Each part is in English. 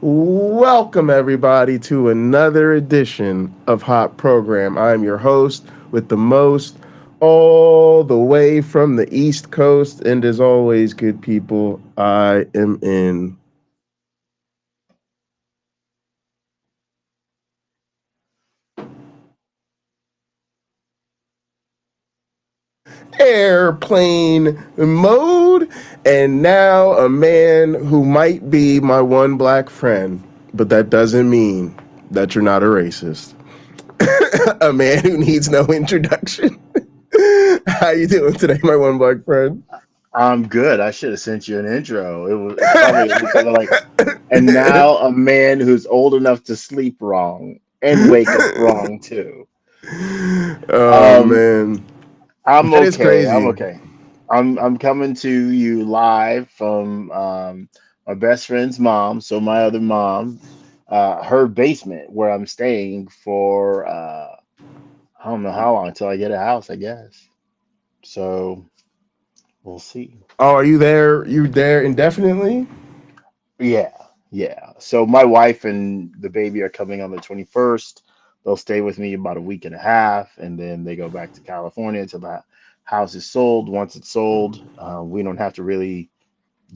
Welcome, everybody, to another edition of Hot Program. I'm your host with the most, all the way from the East Coast. And as always, good people, I am in airplane mode, and now a man who might be my one black friend, but that doesn't mean that you're not a racist. A man who needs no introduction. How you doing today, my one black friend? I'm good. I should have sent you an intro. It's funny because I'm like, and now a man who's old enough to sleep wrong and wake up wrong too. Oh Um, man, I'm that is okay. I'm crazy. okay. I'm coming to you live from my best friend's mom. So my other mom, her basement where I'm staying for I don't know how long until I get a house, I guess. So we'll see. Oh, are you there? You there indefinitely? Yeah, yeah. So my wife and the baby are coming on the 21st. They'll stay with me about a week and a half, and then they go back to California until the house is sold. Once it's sold, we don't have to really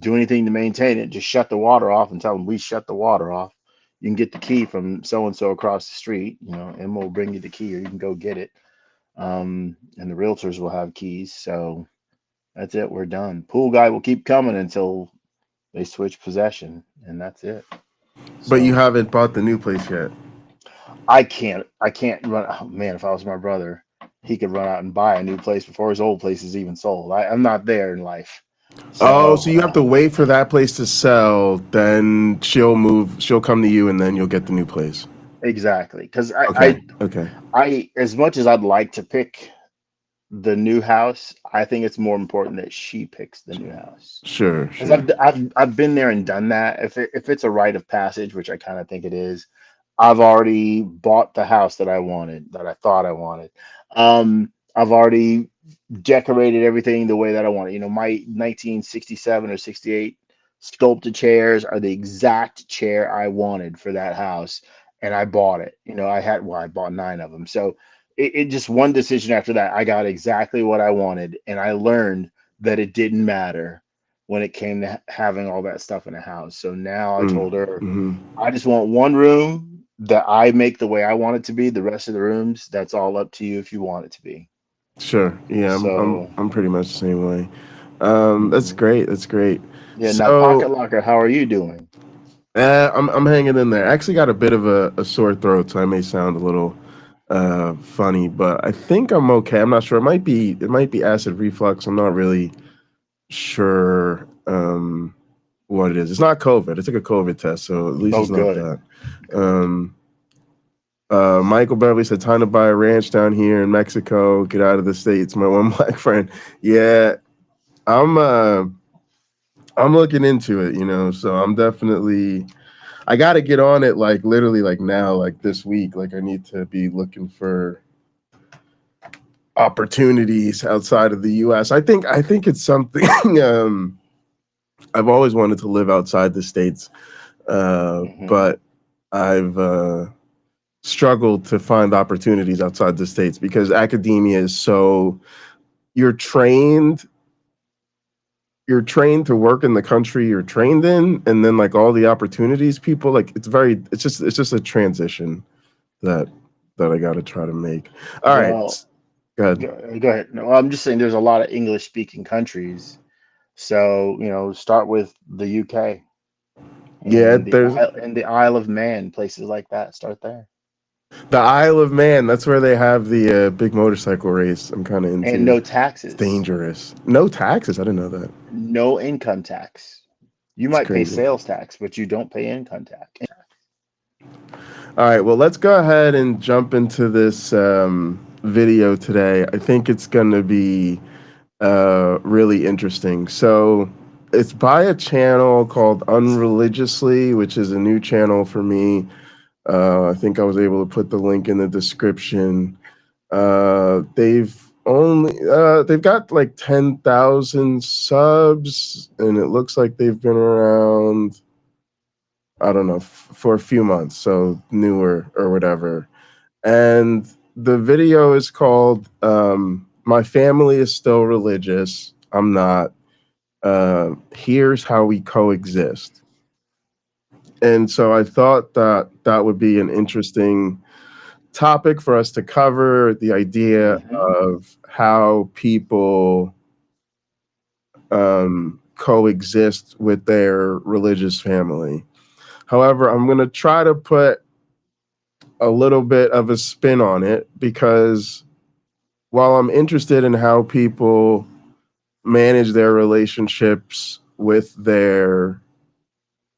do anything to maintain it. Just shut the water off and tell them we shut the water off. You can get the key from so and so across the street, and we'll bring you the key, or you can go get it. And the realtors will have keys. So that's it. We're done. Pool guy will keep coming until they switch possession, and that's it. But you So haven't bought the new place yet. I can't run. Oh man, if I was my brother, he could run out and buy a new place before his old place is even sold. I'm not there in life. Oh, so So you have to wait for that place to sell, then she'll move, she'll come to you, and then you'll get the new place. exactly, because I, Okay, I okay. I as much as I'd like to pick the new house, I think it's more important that she picks the new house. Sure, Because sure. I've been there and done that. If it's a rite of passage, which I kind of think it is, I've already bought the house that I wanted, that I thought I wanted. I've already decorated everything the way that I want it. My 1967 or 68 sculpted chairs are the exact chair I wanted for that house, and I bought it. I bought nine of them. So it just one decision after that, I got exactly what I wanted, and I learned that it didn't matter when it came to having all that stuff in a house. So now I told her, Mm-hmm. I just want one room that I make the way I want it to be. The rest of the rooms, that's all up to you if you want it to be. Sure. Yeah, So, I'm pretty much the same way. That's mhm. great. That's great. Yeah. Now, So, Pocket Locker, how are you doing? I'm hanging in there. I actually got a bit of a sore throat, so I may sound a little funny, but I think I'm okay. I'm not sure. It might be acid reflux. I'm not really sure what it is. It's not COVID. I took a COVID test, so at least Oh, it's not good, that. good. Um, Michael Beverly said, "Time to buy a ranch down here in Mexico. Get out of the states." My one black friend. Yeah, I'm. I'm looking into it. So I'm definitely. I got to get on it. Like literally, like now, like this week. Like I need to be looking for opportunities outside of the U.S. I think it's something. I've always wanted to live outside the states, Hmm. but I've struggled to find opportunities outside the states because academia is so you're trained you're trained to work in the country you're trained in, and then like all the opportunities people like it's just a transition that I got to try to make. All right, Well, go ahead. go ahead. No, I'm just saying there's a lot of English speaking countries. So, start with the UK Yeah, and there's the Isle of Man, places like that. Start there. the Isle of Man. That's where they have the big motorcycle race. I'm kind of And into. no It's taxes, dangerous. No taxes. I didn't know that. no income tax. You It's might pay crazy. sales tax, but you don't pay income tax. All right, well, let's go ahead and jump into this video today. I think it's going to be really interesting. So, it's by a channel called Unreligiously, which is a new channel for me. I think I was able to put the link in the description. They've only they've got like 10,000 subs, and it looks like they've been around, I don't know, for a few months, so newer or whatever. And the video is called "My Family is Still Religious. I'm Not. Here's How We Coexist." And so I thought that that would be an interesting topic for us to cover, the idea of how people coexist with their religious family. However, I'm going to try to put a little bit of a spin on it, because while I'm interested in how people manage their relationships with their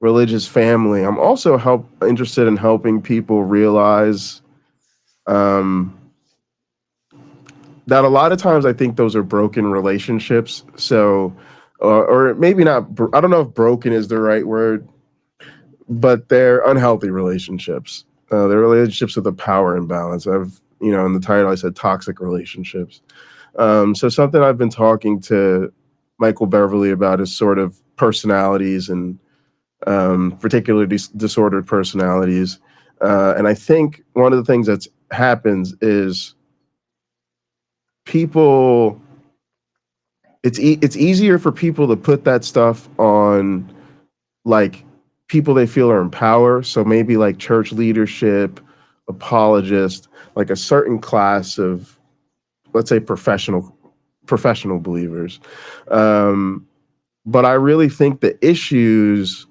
religious family, I'm also interested in helping people realize that a lot of times I think those are broken relationships. So, or maybe not, I don't know if broken is the right word, but they're unhealthy relationships. They're relationships with a power imbalance. In the title I said toxic relationships. So something I've been talking to Michael Beverly about is sort of personalities, and particularly disordered personalities. And I think one of the things that happens is people, it's easier for people to put that stuff on like people they feel are in power. So maybe like church leadership, apologists, like a certain class of, let's say, professional believers. But I really think the issues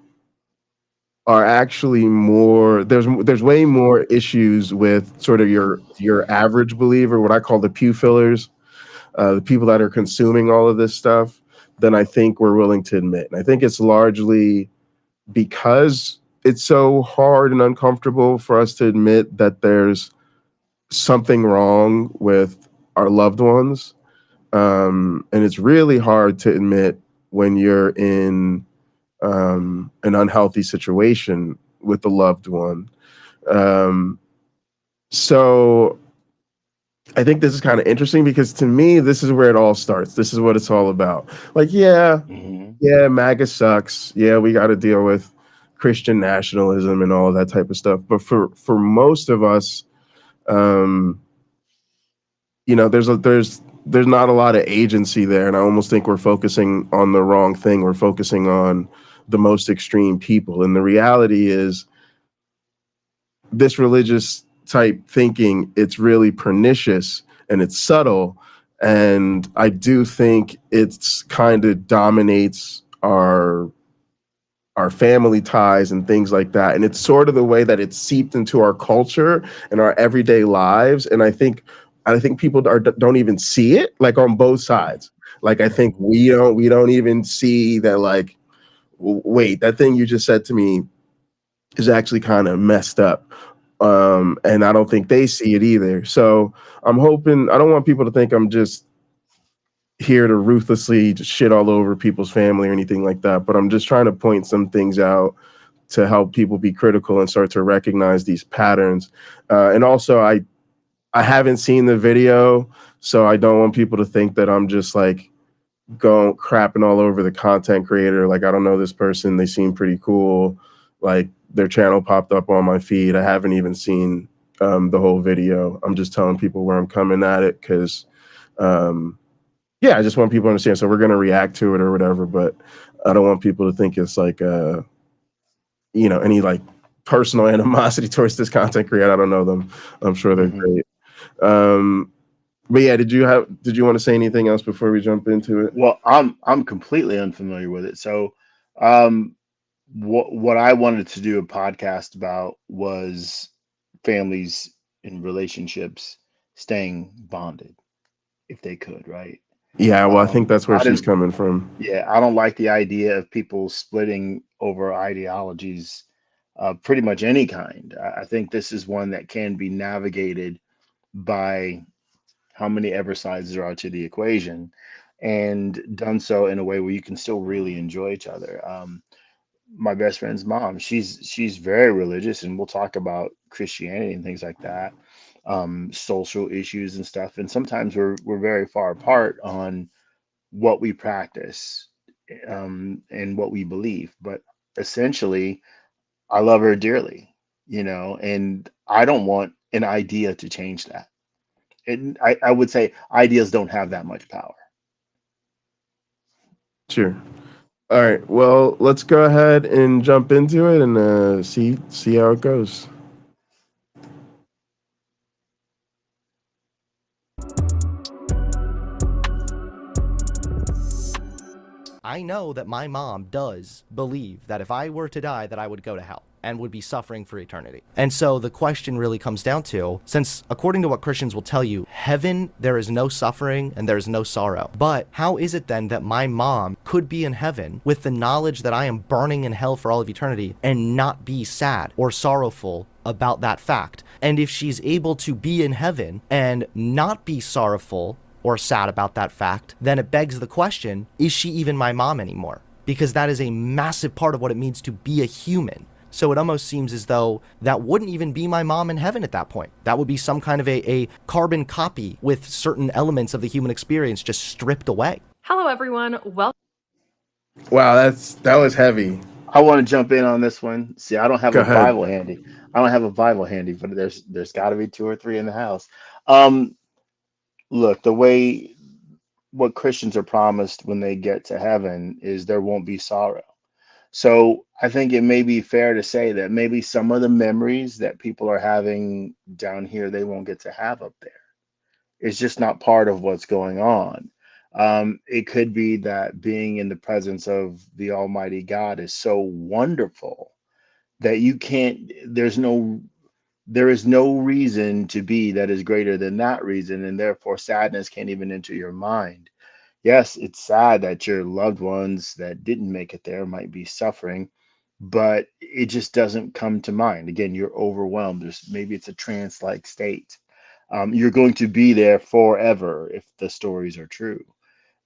are actually more. There's way more issues with sort of your average believer, what I call the pew fillers, the people that are consuming all of this stuff, than I think we're willing to admit. And I think it's largely because it's so hard and uncomfortable for us to admit that there's something wrong with our loved ones. And it's really hard to admit when you're in an unhealthy situation with a loved one. So I think this is kind of interesting, because to me, this is where it all starts. This is what it's all about. Like, yeah, MAGA sucks. Yeah, we got to deal with Christian nationalism and all of that type of stuff. But for most of us, there's not a lot of agency there, and I almost think we're focusing on the wrong thing. We're focusing on the most extreme people, and the reality is, this religious type thinking, it's really pernicious and it's subtle, and I do think it's kind of dominates our family ties and things like that. And it's sort of the way that it's seeped into our culture and our everyday lives. And I think people don't even see it, like, on both sides. Like, I think we don't even see that, like, wait, that thing you just said to me is actually kind of messed up. And I don't think they see it either. So I'm hoping, I don't want people to think I'm just here to ruthlessly just shit all over people's family or anything like that, but I'm just trying to point some things out to help people be critical and start to recognize these patterns. And also, I haven't seen the video, so I don't want people to think that I'm just like going crapping all over the content creator. Like, I don't know this person, they seem pretty cool, like their channel popped up on my feed. I haven't even seen the whole video. I'm just telling people where I'm coming at it, because yeah, I just want people to understand. So we're going to react to it or whatever, but I don't want people to think it's like, any like personal animosity towards this content creator. I don't know them. I'm sure they're great. But yeah, did you want to say anything else before we jump into it? Well, I'm completely unfamiliar with it. So, um, what I wanted to do a podcast about was families in relationships staying bonded if they could, right? Yeah, well, I think that's where I she's didn't, coming from. yeah, I don't like the idea of people splitting over ideologies, pretty much any kind. I think this is one that can be navigated by how many ever sides there are to the equation, and done so in a way where you can still really enjoy each other. My best friend's mom, she's very religious, and we'll talk about Christianity and things like that. social issues and stuff. And sometimes we're very far apart on what we practice, and what we believe. But essentially, I love her dearly, and I don't want an idea to change that. And I would say ideas don't have that much power. Sure. All right. Well, let's go ahead and jump into it and see how it goes. I know that my mom does believe that if I were to die, that I would go to hell and would be suffering for eternity. And so the question really comes down to, since according to what Christians will tell you, heaven, there is no suffering and there is no sorrow. But how is it then that my mom could be in heaven with the knowledge that I am burning in hell for all of eternity and not be sad or sorrowful about that fact? And if she's able to be in heaven and not be sorrowful or sad about that fact, then it begs the question, is she even my mom anymore? Because that is a massive part of what it means to be a human. So it almost seems as though that wouldn't even be my mom in heaven at that point. That would be some kind of a carbon copy with certain elements of the human experience just stripped away. Hello, everyone. Welcome. Wow, that was heavy. I want to jump in on this one. See, I don't have Go a ahead. Bible handy. I don't have a Bible handy, but there's got to be 2 or 3 in the house. Look, what Christians are promised when they get to heaven is there won't be sorrow. So I think it may be fair to say that maybe some of the memories that people are having down here, they won't get to have up there. It's just not part of what's going on. It could be that being in the presence of the Almighty God is so wonderful that there is no reason to be that is greater than that reason, and therefore sadness can't even enter your mind. Yes, it's sad that your loved ones that didn't make it there might be suffering, but it just doesn't come to mind. Again, you're overwhelmed. Maybe it's a trance-like state. You're going to be there forever if the stories are true,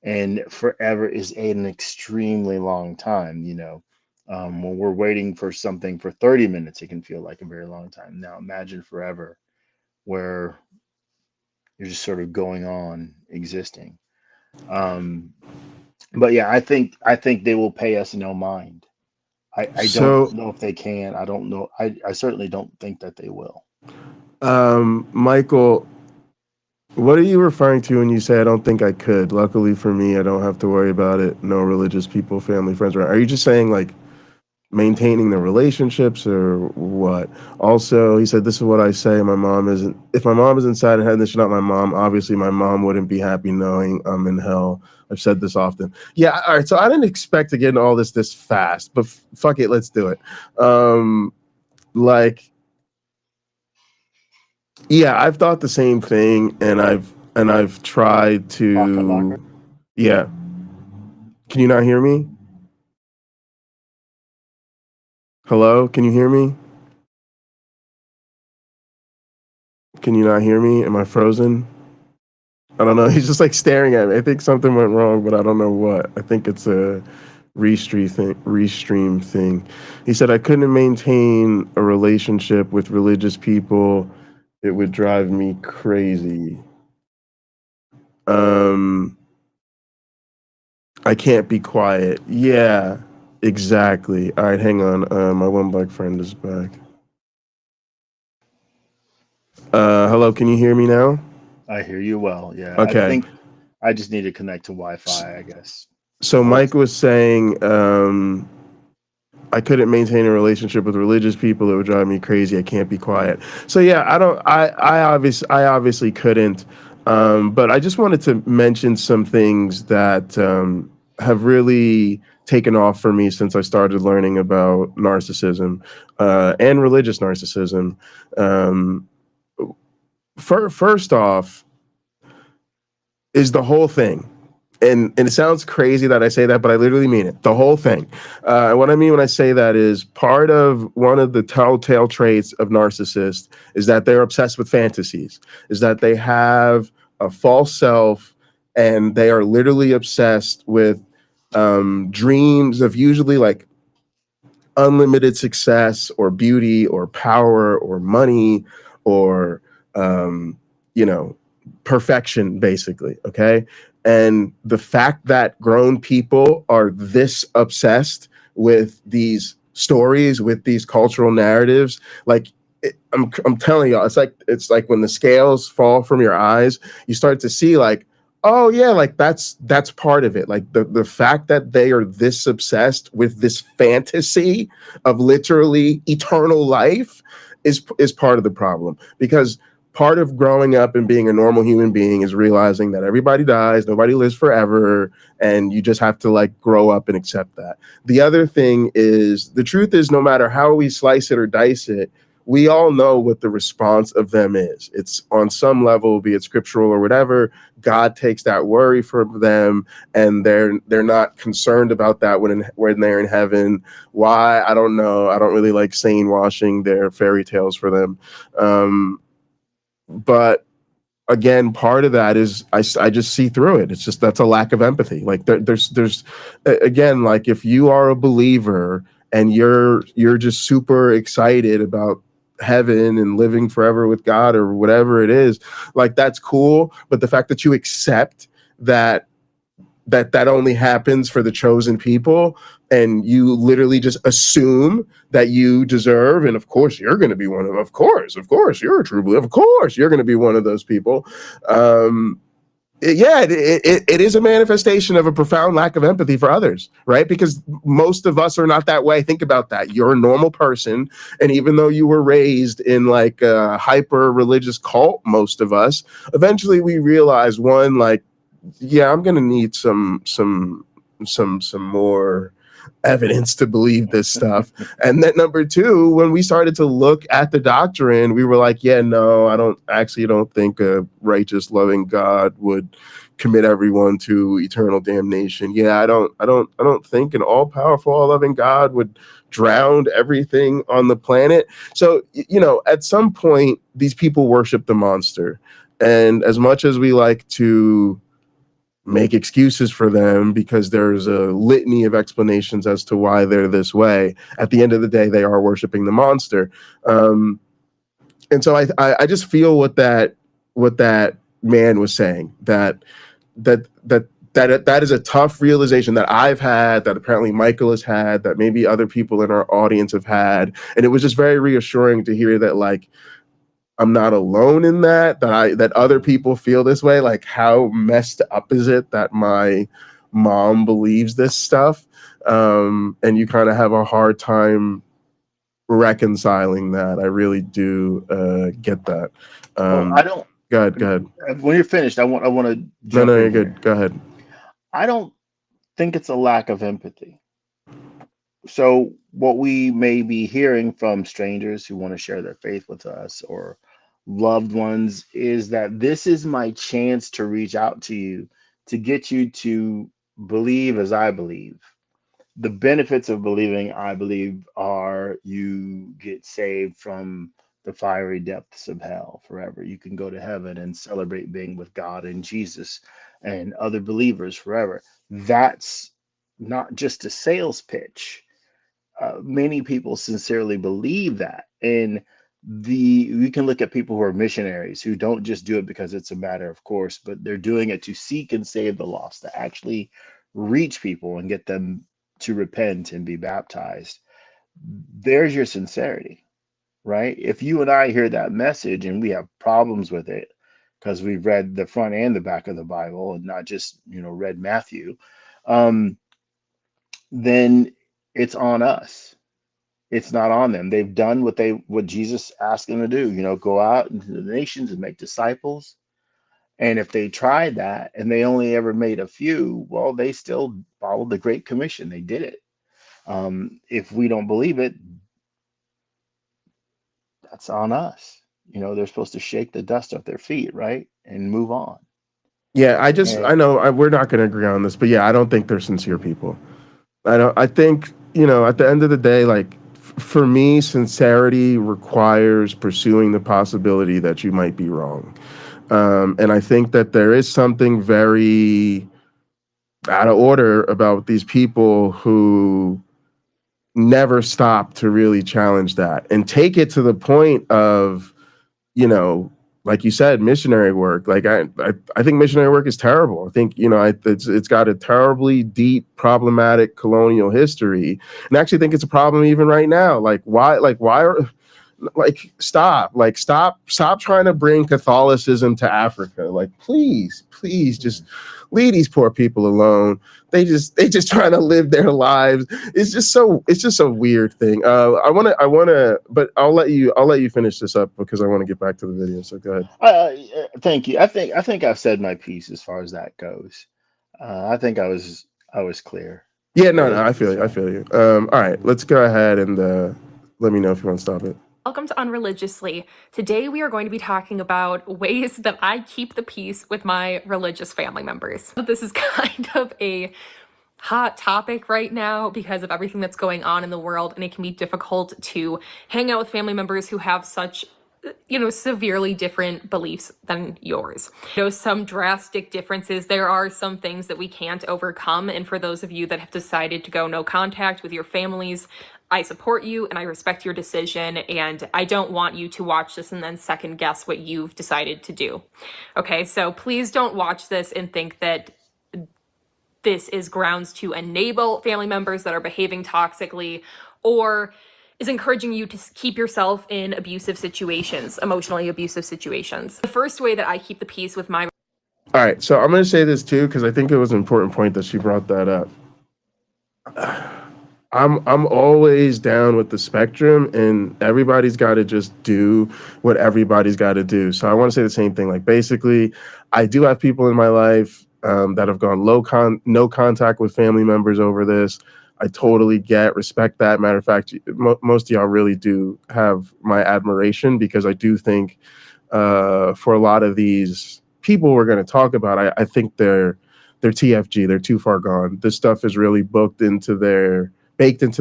and forever is an extremely long time. When we're waiting for something for 30 minutes, it can feel like a very long time. Now imagine forever, where you're just sort of going on existing. But yeah, I think they will pay us no mind. I So, don't know if they can. I don't know. I certainly don't think that they will. Michael, what are you referring to when you say I don't think I could? Luckily for me, I don't have to worry about it. No religious people, family, friends around. Are you just saying like maintaining the relationships or what? Also, he said, this is what I say. If my mom is inside of heaven, she's not my mom. Obviously, my mom wouldn't be happy knowing I'm in hell. I've said this often. Yeah, all right. So I didn't expect to get into all this fast, but fuck it, let's do it. Yeah, I've thought the same thing, and I've tried to. Yeah. Can you not hear me? Hello? Can you hear me? Can you not hear me? Am I frozen? I don't know. He's just like staring at me. I think something went wrong, but I don't know what. I think it's a restream thing. He said I couldn't maintain a relationship with religious people. It would drive me crazy. I can't be quiet. Yeah, exactly. All right, hang on. My one black friend is back. Hello, can you hear me now? I hear you well. Yeah. Okay. I think I just need to connect to Wi-Fi, I guess. So Mike was saying I couldn't maintain a relationship with religious people. It would drive me crazy. I can't be quiet. So yeah, I obviously couldn't. But I just wanted to mention some things that have really taken off for me since I started learning about narcissism and religious narcissism. First off, is the whole thing. And it sounds crazy that I say that, but I literally mean it. The whole thing. What I mean when I say that is part of one of the telltale traits of narcissists is that they're obsessed with fantasies, is that they have a false self and they are literally obsessed with dreams of usually like unlimited success or beauty or power or money or you know, perfection, basically. Okay. And the fact that grown people are this obsessed with these stories, with these cultural narratives, like I'm telling y'all, it's like when the scales fall from your eyes, you start to see like, oh yeah, like that's part of it. Like the fact that they are this obsessed with this fantasy of literally eternal life is part of the problem, because part of growing up and being a normal human being is realizing that everybody dies, nobody lives forever, and you just have to like grow up and accept that. The other thing is, the truth is, no matter how we slice it or dice it, we all know what the response of them is. It's on some level, be it scriptural or whatever, God takes that worry from them, and they're not concerned about that when they're in heaven. Why? I don't know. I don't really like saying washing their fairy tales for them. But again, part of that is I just see through it. It's just, that's a lack of empathy. Like there's again, like if you are a believer and you're just super excited about heaven and living forever with God or whatever it is, like that's cool. But the fact that you accept that only happens for the chosen people, and you literally just assume that you deserve, and of course you're going to be one of course you're a true believer, of course you're going to be one of those people. It is a manifestation of a profound lack of empathy for others, right? Because most of us are not that way. Think about that. You're a normal person, and even though you were raised in like a hyper religious cult, most of us, eventually we realize, one, like, yeah, I'm gonna need some more evidence to believe this stuff. And then number two, when we started to look at the doctrine, we were like, yeah, no, I don't think a righteous, loving God would commit everyone to eternal damnation. Yeah, I don't think an all-powerful, all-loving God would drown everything on the planet. So, you know, at some point, these people worship the monster. And as much as we like to make excuses for them because there's a litany of explanations as to why they're this way, at the end of the day, they are worshiping the monster. And so I just feel what that man was saying, that is a tough realization that I've had, that apparently Michael has had, that maybe other people in our audience have had. And it was just very reassuring to hear that, like, I'm not alone in that other people feel this way. Like, how messed up is it that my mom believes this stuff? And you kind of have a hard time reconciling that. I really do get that. I don't. Go ahead. When you're finished, I want to jump No, in you're here. good. Go ahead. I don't think it's a lack of empathy. So what we may be hearing from strangers who want to share their faith with us, or loved ones, is that this is my chance to reach out to you, to get you to believe as I believe. The benefits of believing I believe are you get saved from the fiery depths of hell forever. You can go to heaven and celebrate being with God and Jesus and other believers forever. That's not just a sales pitch. Many people sincerely believe that. And we can look at people who are missionaries who don't just do it because it's a matter of course, but they're doing it to seek and save the lost, to actually reach people and get them to repent and be baptized. There's your sincerity, right? If you and I hear that message and we have problems with it because we've read the front and the back of the Bible and not just, read Matthew, then it's on us. It's not on them. They've done what Jesus asked them to do, go out into the nations and make disciples. And if they tried that and they only ever made a few, well, they still followed the Great Commission. They did it. If we don't believe it, that's on us. They're supposed to shake the dust off their feet, right? And move on. Yeah, I And know we're not going to agree on this, but yeah, I don't think they're sincere people. I think, at the end of the day, like, for me, sincerity requires pursuing the possibility that you might be wrong. And I think that there is something very out of order about these people who never stop to really challenge that and take it to the point of, like you said, missionary work. Like I think missionary work is terrible. I think, you know, it's got a terribly deep, problematic colonial history, and I actually think it's a problem even right now. Like why are stop trying to bring Catholicism to Africa. Like please just leave these poor people alone. They just trying to live their lives. It's just a weird thing. I wanna but I'll let you finish this up because I want to get back to the video. So go ahead. Thank you. I think I've said my piece as far as that goes. I think I was clear. Yeah, no, I feel you. All right, let's go ahead and let me know if you want to stop it. Welcome to Unreligiously. Today we are going to be talking about ways that I keep the peace with my religious family members. This is kind of a hot topic right now because of everything that's going on in the world, and it can be difficult to hang out with family members who have such, you know, severely different beliefs than yours. You know, some drastic differences. There are some things that we can't overcome, and for those of you that have decided to go no contact with your families, I support you and I respect your decision, and I don't want you to watch this and then second guess what you've decided to do. Okay, so please don't watch this and think that this is grounds to enable family members that are behaving toxically or is encouraging you to keep yourself in abusive situations, emotionally abusive situations. The first way that I keep the peace with my... All right, so I'm going to say this too because I think it was an important point that she brought that up. I'm always down with the spectrum, and everybody's got to just do what everybody's got to do. So I want to say the same thing. Like basically, I do have people in my life that have gone no contact with family members over this. I totally respect that. Matter of fact, most of y'all really do have my admiration because I do think for a lot of these people we're going to talk about, I think they're TFG. They're too far gone. This stuff is really baked into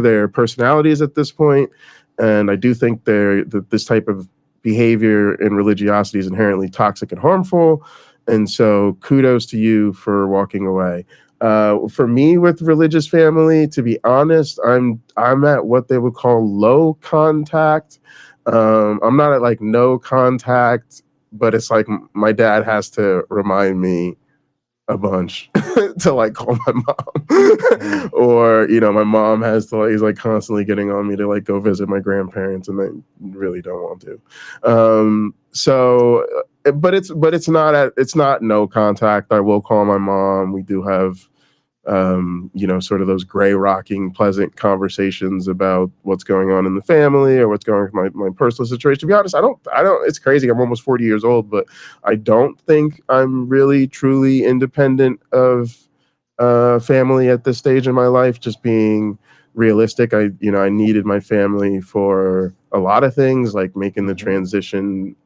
their personalities at this point, and I do think this type of behavior and religiosity is inherently toxic and harmful. And so, kudos to you for walking away. For me, with religious family, to be honest, I'm at what they would call low contact. I'm not at like no contact, but it's like my dad has to remind me a bunch to like call my mom or, you know, my mom has to, he's like constantly getting on me to like go visit my grandparents, and they really don't want to. But it's not no contact. I will call my mom. We do have you know, sort of those gray rocking pleasant conversations about what's going on in the family or what's going on with my personal situation. To be honest, I don't it's crazy. I'm almost 40 years old, but I don't think I'm really truly independent of family at this stage in my life. Just being realistic, I needed my family for a lot of things, like making the transition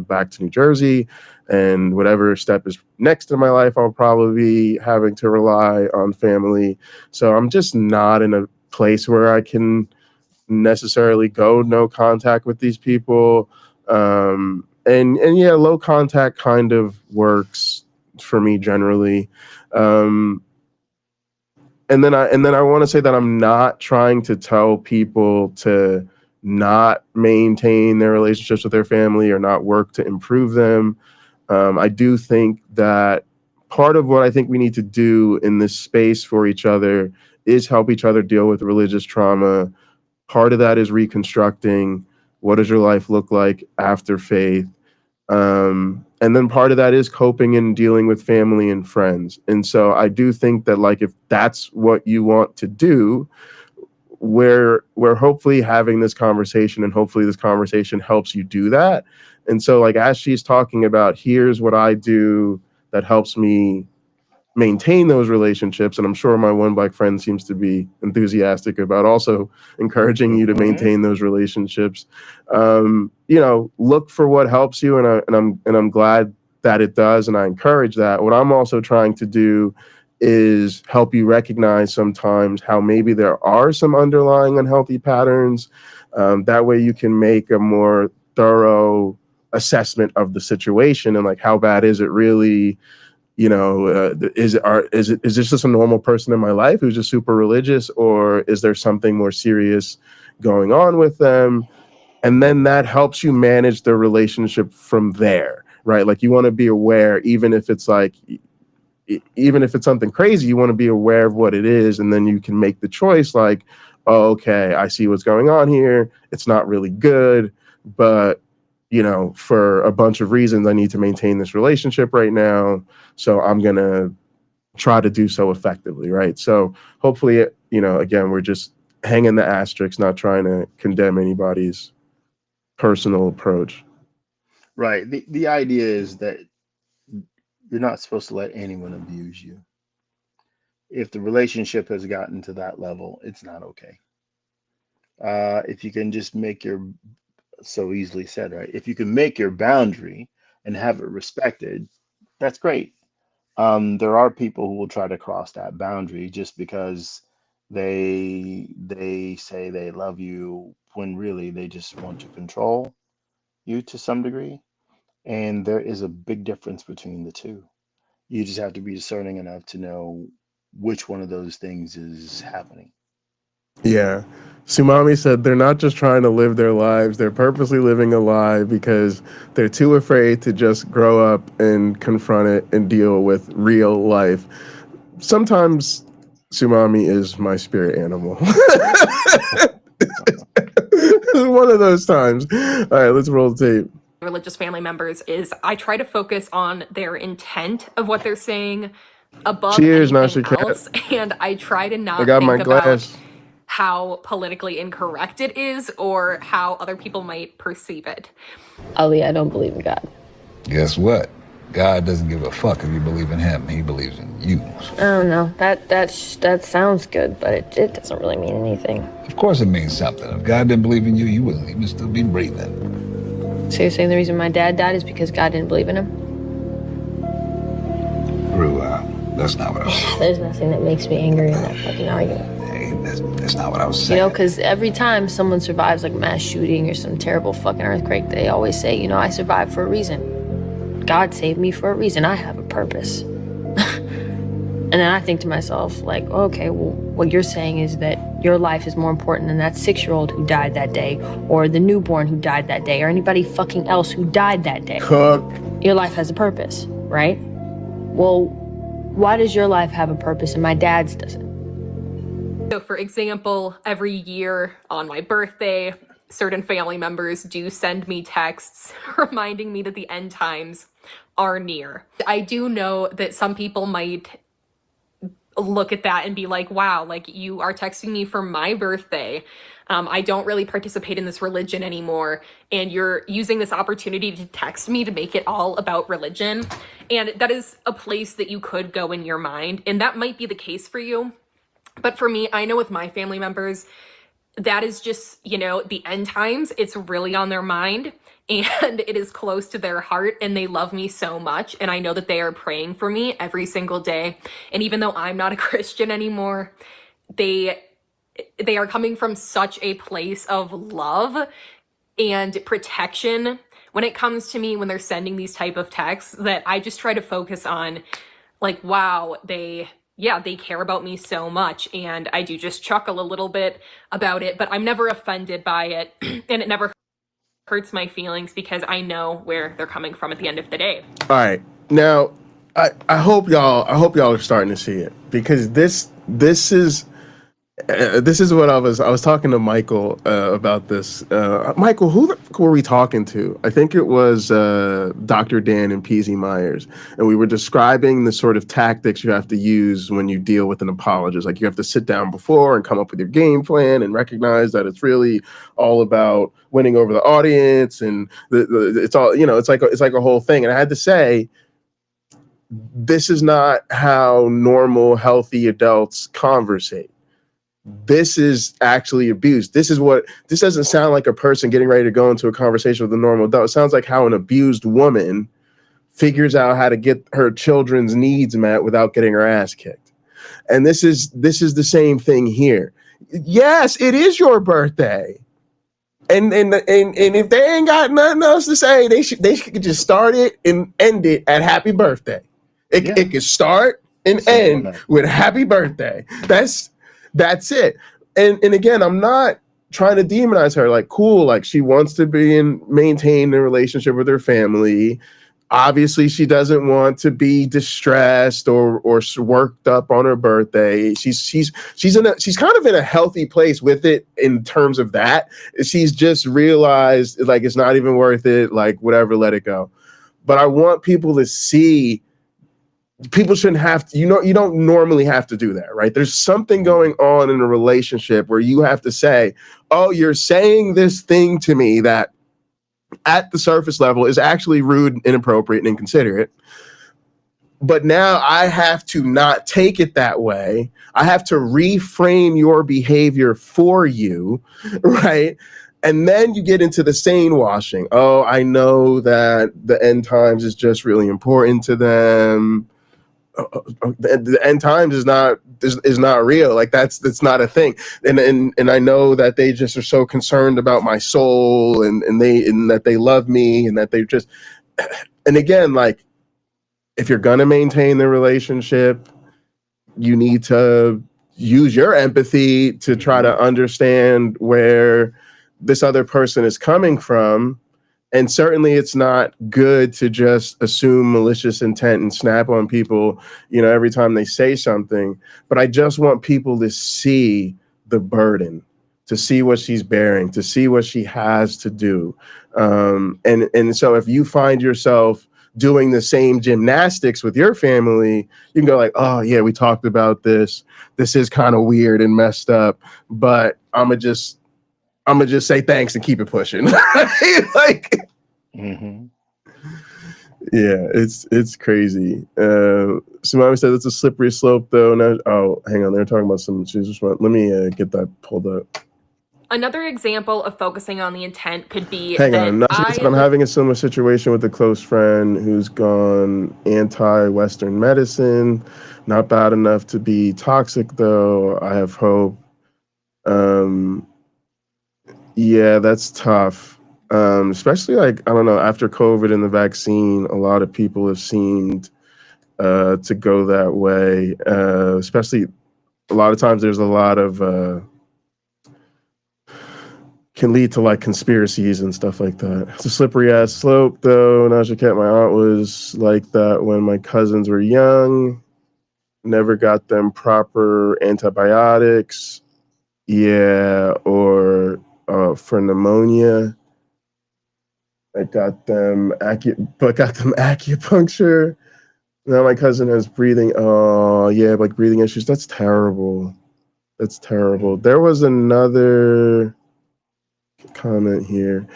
back to New Jersey, and whatever step is next in my life, I'll probably be having to rely on family. So I'm just not in a place where I can necessarily go no contact with these people. And yeah, low contact kind of works for me generally. And then I want to say that I'm not trying to tell people to not maintain their relationships with their family or not work to improve them. I do think that part of what I think we need to do in this space for each other is help each other deal with religious trauma. Part of that is reconstructing what does your life look like after faith. And then part of that is coping and dealing with family and friends. And so I do think that, like, if that's what you want to do, we're hopefully having this conversation, and hopefully this conversation helps you do that. And so, like, as she's talking about, here's what I do that helps me maintain those relationships, and I'm sure my one black friend seems to be enthusiastic about also encouraging you to maintain those relationships. You know, look for what helps you, and I'm glad that it does, and I encourage that. What I'm also trying to do is help you recognize sometimes how maybe there are some underlying unhealthy patterns. That way you can make a more thorough assessment of the situation, and like, how bad is it really? You know, is this just a normal person in my life who's just super religious, or is there something more serious going on with them? and then that helps you manage the relationship from there, right? Like you want to be aware, even if it's like, even if it's something crazy, you want to be aware of what it is, and then you can make the choice like, oh, okay, I see what's going on here. It's not really good, but you know, for a bunch of reasons, I need to maintain this relationship right now. So I'm going to try to do so effectively, right? So hopefully, you know, again, we're just hanging the asterisks, not trying to condemn anybody's personal approach. Right. The idea is that you're not supposed to let anyone abuse you. If the relationship has gotten to that level, it's not okay. If you can just make your, so easily said, right? If you can make your boundary and have it respected, that's great. There are people who will try to cross that boundary just because they say they love you when really they just want to control you to some degree. And there is a big difference between the two. You just have to be discerning enough to know which one of those things is happening. Yeah. Sumami said they're not just trying to live their lives, they're purposely living a lie because they're too afraid to just grow up and confront it and deal with real life. Sometimes Sumami is my spirit animal. One of those times. All right, let's roll the tape. Religious family members is I try to focus on their intent of what they're saying above Cheers, anything Nasha Cat. else, and I try to not I got my think about glass. how politically incorrect it is or how other people might perceive it. Ali, I don't believe in God. Guess what? God doesn't give a fuck if you believe in him. He believes in you. I don't know. That sounds good, but it doesn't really mean anything. Of course it means something. If God didn't believe in you, you wouldn't even still be breathing. So you're saying the reason my dad died is because God didn't believe in him? Rue, that's not what I was saying. There's nothing that makes me angry in that fucking argument. Hey, that's not what I was saying. You know, because every time someone survives like a mass shooting or some terrible fucking earthquake, they always say, you know, I survived for a reason. God saved me for a reason. I have a purpose. And then I think to myself, like, okay, well, what you're saying is that your life is more important than that 6-year-old who died that day, or the newborn who died that day, or anybody fucking else who died that day. Cook. Your life has a purpose, right? Well, why does your life have a purpose and my dad's doesn't? So for example, every year on my birthday, certain family members do send me texts reminding me that the end times are near. I do know that some people might look at that and be like, wow, like you are texting me for my birthday. I don't really participate in this religion anymore. And you're using this opportunity to text me to make it all about religion. And that is a place that you could go in your mind. And that might be the case for you. But for me, I know with my family members, that is just, you know, the end times. It's really on their mind and it is close to their heart and they love me so much. And I know that they are praying for me every single day. And even though I'm not a Christian anymore, they are coming from such a place of love and protection when it comes to me, when they're sending these type of texts, that I just try to focus on like, wow, they care about me so much. And I do just chuckle a little bit about it, but I'm never offended by it. And it never hurts my feelings because I know where they're coming from at the end of the day. All right. Now, I hope y'all are starting to see it, because this is what I was talking to Michael about this. Michael, who the fuck were we talking to? I think it was Dr. Dan and PZ Myers, and we were describing the sort of tactics you have to use when you deal with an apologist. Like you have to sit down before and come up with your game plan and recognize that it's really all about winning over the audience, and it's all, you know, it's like a whole thing. And I had to say, this is not how normal, healthy adults conversate. This is actually abuse. This doesn't sound like a person getting ready to go into a conversation with a normal adult. It sounds like how an abused woman figures out how to get her children's needs met without getting her ass kicked. And this is the same thing here. Yes, it is your birthday. And if they ain't got nothing else to say, they should just start it and end it at happy birthday. It could start and end with happy birthday. That's it. And again, I'm not trying to demonize her. Like, cool, like she wants to maintain a relationship with her family. Obviously, she doesn't want to be distressed or worked up on her birthday. She's kind of in a healthy place with it in terms of that. She's just realized like it's not even worth it. Like whatever, let it go. But I want people to see. People shouldn't have to. You don't normally have to do that, right? There's something going on in a relationship where you have to say, "Oh, you're saying this thing to me that." At the surface level is actually rude, inappropriate, and inconsiderate. But now I have to not take it that way. I have to reframe your behavior for you, right? And then you get into the sane washing. Oh, I know that the end times is just really important to them. The end times is not real. Like that's not a thing. And I know that they just are so concerned about my soul and that they love me and that they just, and again, like if you're gonna maintain the relationship, you need to use your empathy to try to understand where this other person is coming from. And certainly it's not good to just assume malicious intent and snap on people, every time they say something. But I just want people to see the burden, to see what she's bearing, to see what she has to do. And so if you find yourself doing the same gymnastics with your family, you can go like, oh yeah, we talked about this. This is kind of weird and messed up, but I'm gonna just say thanks and keep it pushing. Like, yeah, it's crazy. Somebody said it's a slippery slope, though. Now, hang on, they're talking about some. Let me get that pulled up. Another example of focusing on the intent could be Hang on, I'm having a similar situation with a close friend who's gone anti-Western medicine. Not bad enough to be toxic, though. I have hope. Yeah, that's tough. Especially like, I don't know, after COVID and the vaccine, a lot of people have seemed to go that way. Especially a lot of times there's a lot of can lead to like conspiracies and stuff like that. It's a slippery ass slope, though. Naja Cat, my aunt was like that when my cousins were young. Never got them proper antibiotics. Yeah, or for pneumonia. I got them acupuncture. Now my cousin has breathing. Oh yeah, like breathing issues. That's terrible. That's terrible. There was another comment here.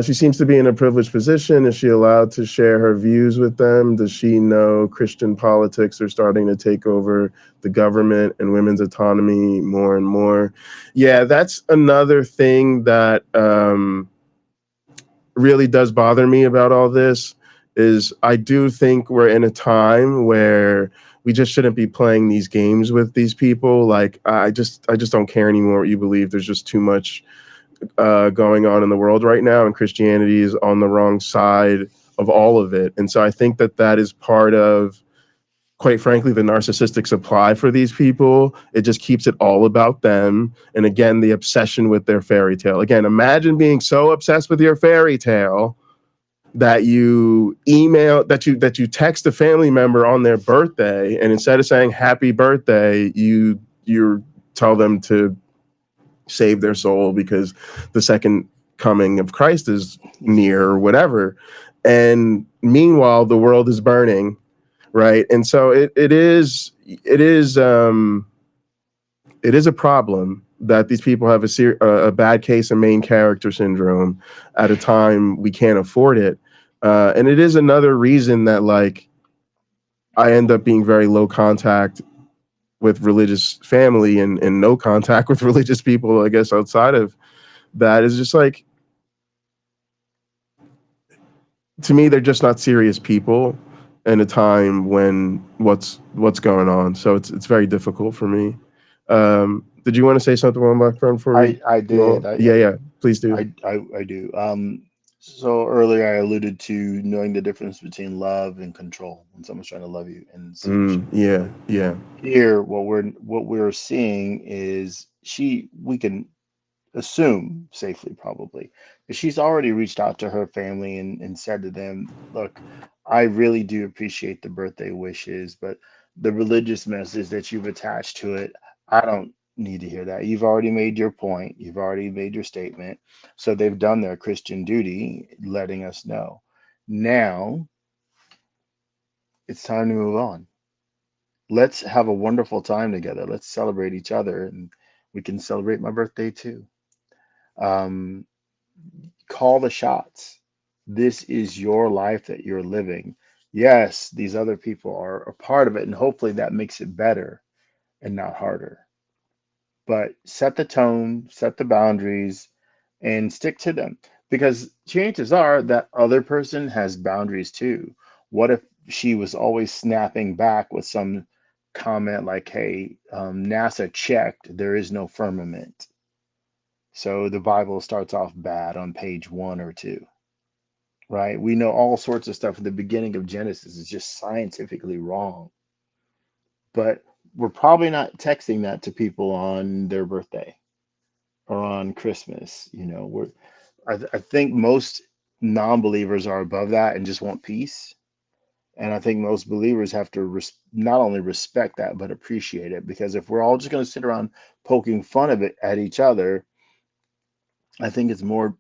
She seems to be in a privileged position. Is she allowed to share her views with them? Does she know Christian politics are starting to take over the government and women's autonomy more and more? Yeah, that's another thing that really does bother me about all this. Is I do think we're in a time where we just shouldn't be playing these games with these people. Like I just don't care anymore what you believe. There's just too much going on in the world right now, and Christianity is on the wrong side of all of it. And so I think that is part of, quite frankly, the narcissistic supply for these people. It just keeps it all about them. And again, the obsession with their fairy tale. Again, imagine being so obsessed with your fairy tale that you text a family member on their birthday, and instead of saying happy birthday, you tell them to save their soul because the second coming of Christ is near or whatever. And meanwhile, the world is burning, right? And so it is a problem that these people have a bad case of main character syndrome at a time we can't afford it. And it is another reason that like I end up being very low contact with religious family and no contact with religious people, I guess, outside of that. Is just like, to me, they're just not serious people in a time when what's going on. So it's very difficult for me. Did you want to say something, MyOneBlack Friend, for me? I did. Yeah, please do. I do. So earlier I alluded to knowing the difference between love and control when someone's trying to love you and submission. Yeah. Here, what we're seeing is we can assume safely probably, that she's already reached out to her family and said to them, look, I really do appreciate the birthday wishes, but the religious message that you've attached to it, I don't need to hear that. You've already made your point. You've already made your statement. So they've done their Christian duty, letting us know. Now it's time to move on. Let's have a wonderful time together. Let's celebrate each other, and we can celebrate my birthday too. Um, Call the shots. This is your life that you're living. Yes, these other people are a part of it, and hopefully that makes it better and not harder. But set the tone, set the boundaries, and stick to them. Because chances are that other person has boundaries too. What if she was always snapping back with some comment like, hey, NASA checked, there is no firmament. So the Bible starts off bad on page 1 or 2, right? We know all sorts of stuff at the beginning of Genesis is just scientifically wrong. But we're probably not texting that to people on their birthday or on Christmas. I think most non-believers are above that and just want peace. And I think most believers have to not only respect that, but appreciate it. Because if we're all just going to sit around poking fun of it at each other, I think it's more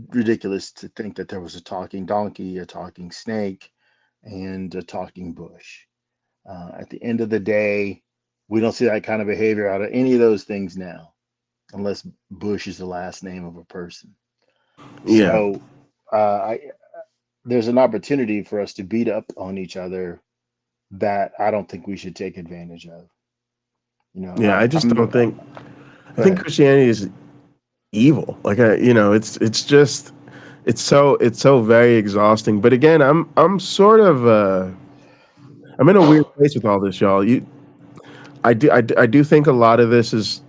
ridiculous to think that there was a talking donkey, a talking snake, and a talking bush. At the end of the day, we don't see that kind of behavior out of any of those things now, unless Bush is the last name of a person. Yeah. So there's an opportunity for us to beat up on each other that I don't think we should take advantage of. Yeah, I just don't think. I Go think ahead. Christianity is evil. Like it's just it's so very exhausting. But again, I'm sort of I'm in a weird place with all this, y'all. I do think a lot of this is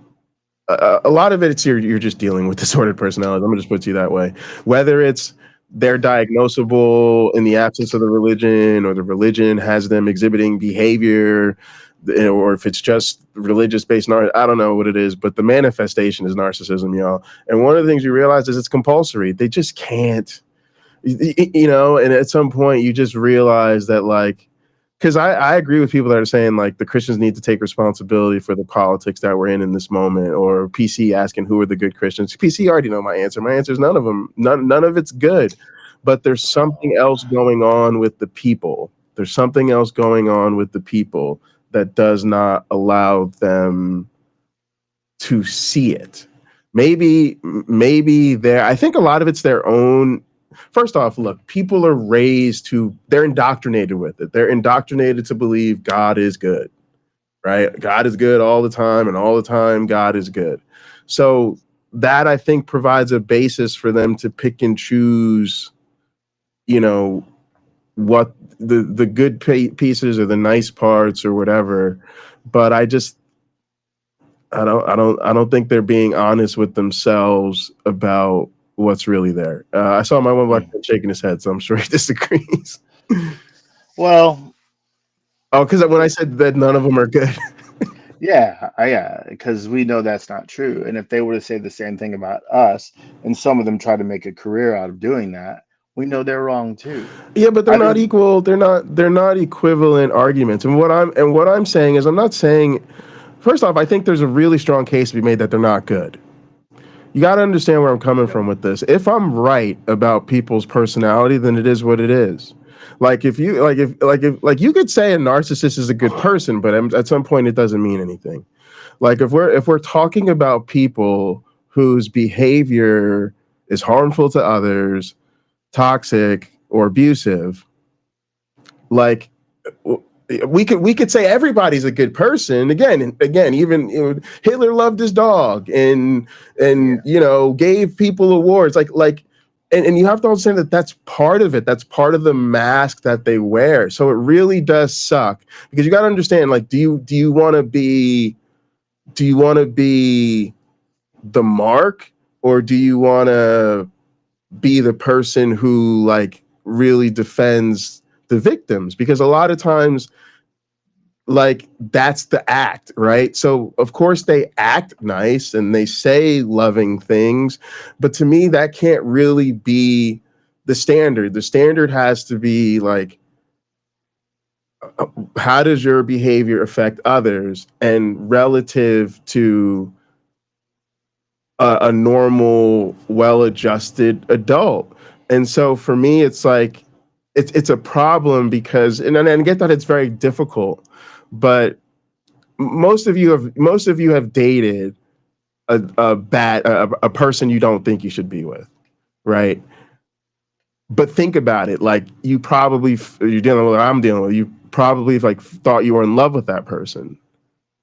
a lot of it. It's you're just dealing with disordered personalities. I'm gonna just put it to you that way. Whether it's they're diagnosable in the absence of the religion, or the religion has them exhibiting behavior, or if it's just religious based. I don't know what it is, but the manifestation is narcissism, y'all. And one of the things you realize is it's compulsory. They just can't, And at some point, you just realize that, like, because I agree with people that are saying like the Christians need to take responsibility for the politics that we're in this moment, or PC asking who are the good Christians. PC already know my answer. My answer is none of them. None of it's good. But there's something else going on with the people. There's something else going on with the people that does not allow them to see it. Maybe I think a lot of it's their own. First off, look, people are raised they're indoctrinated with it. They're indoctrinated to believe God is good, right? God is good all the time, and all the time God is good. So that, I think, provides a basis for them to pick and choose, what the good pieces or the nice parts or whatever. But I don't think they're being honest with themselves about what's really there. I saw my one black friend shaking his head, so I'm sure he disagrees. Well, Oh, because when I said that none of them are good. yeah, because we know that's not true. And if they were to say the same thing about us, and some of them try to make a career out of doing that, we know they're wrong too. Yeah, but they're I not think, equal. They're not equivalent arguments. And what I'm saying is, I'm not saying. First off, I think there's a really strong case to be made that they're not good. You got to understand where I'm coming from with this. If I'm right about people's personality, then it is what it is. Like if you you could say a narcissist is a good person, but at some point it doesn't mean anything. Like if we're talking about people whose behavior is harmful to others, toxic or abusive, like we could say everybody's a good person. Again, even Hitler loved his dog and gave people awards. And you have to understand that that's part of it. That's part of the mask that they wear. So it really does suck, because you got to understand, like, do you want to be the mark, or do you want to be the person who, like, really defends the victims? Because a lot of times like that's the act, right? So of course they act nice and they say loving things, but to me that can't really be the standard. The standard has to be like, how does your behavior affect others, and relative to a normal, well-adjusted adult. And so for me, it's like it's a problem because, and I get that it's very difficult, but most of you have dated a person you don't think you should be with, right? But think about it, like you're dealing with what I'm dealing with. You probably like thought you were in love with that person,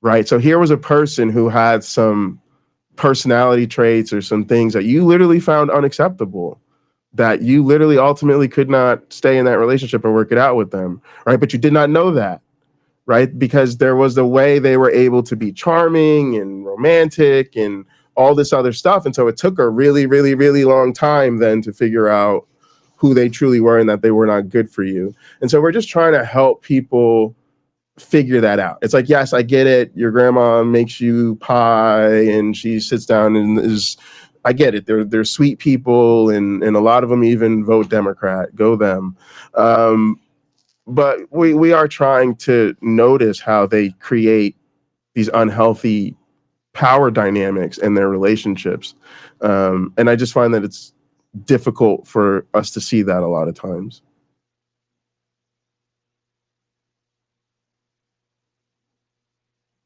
right? So here was a person who had some personality traits or some things that you literally found unacceptable, that you literally ultimately could not stay in that relationship and work it out with them, right? But you did not know that, right? Because there was the way they were able to be charming and romantic and all this other stuff. And so it took a really, really, really long time then to figure out who they truly were and that they were not good for you. And so we're just trying to help people figure that out. It's like, yes, I get it. Your grandma makes you pie and she sits down and I get it. They're sweet people, and a lot of them even vote Democrat. Go them. But we are trying to notice how they create these unhealthy power dynamics in their relationships. And I just find that it's difficult for us to see that a lot of times.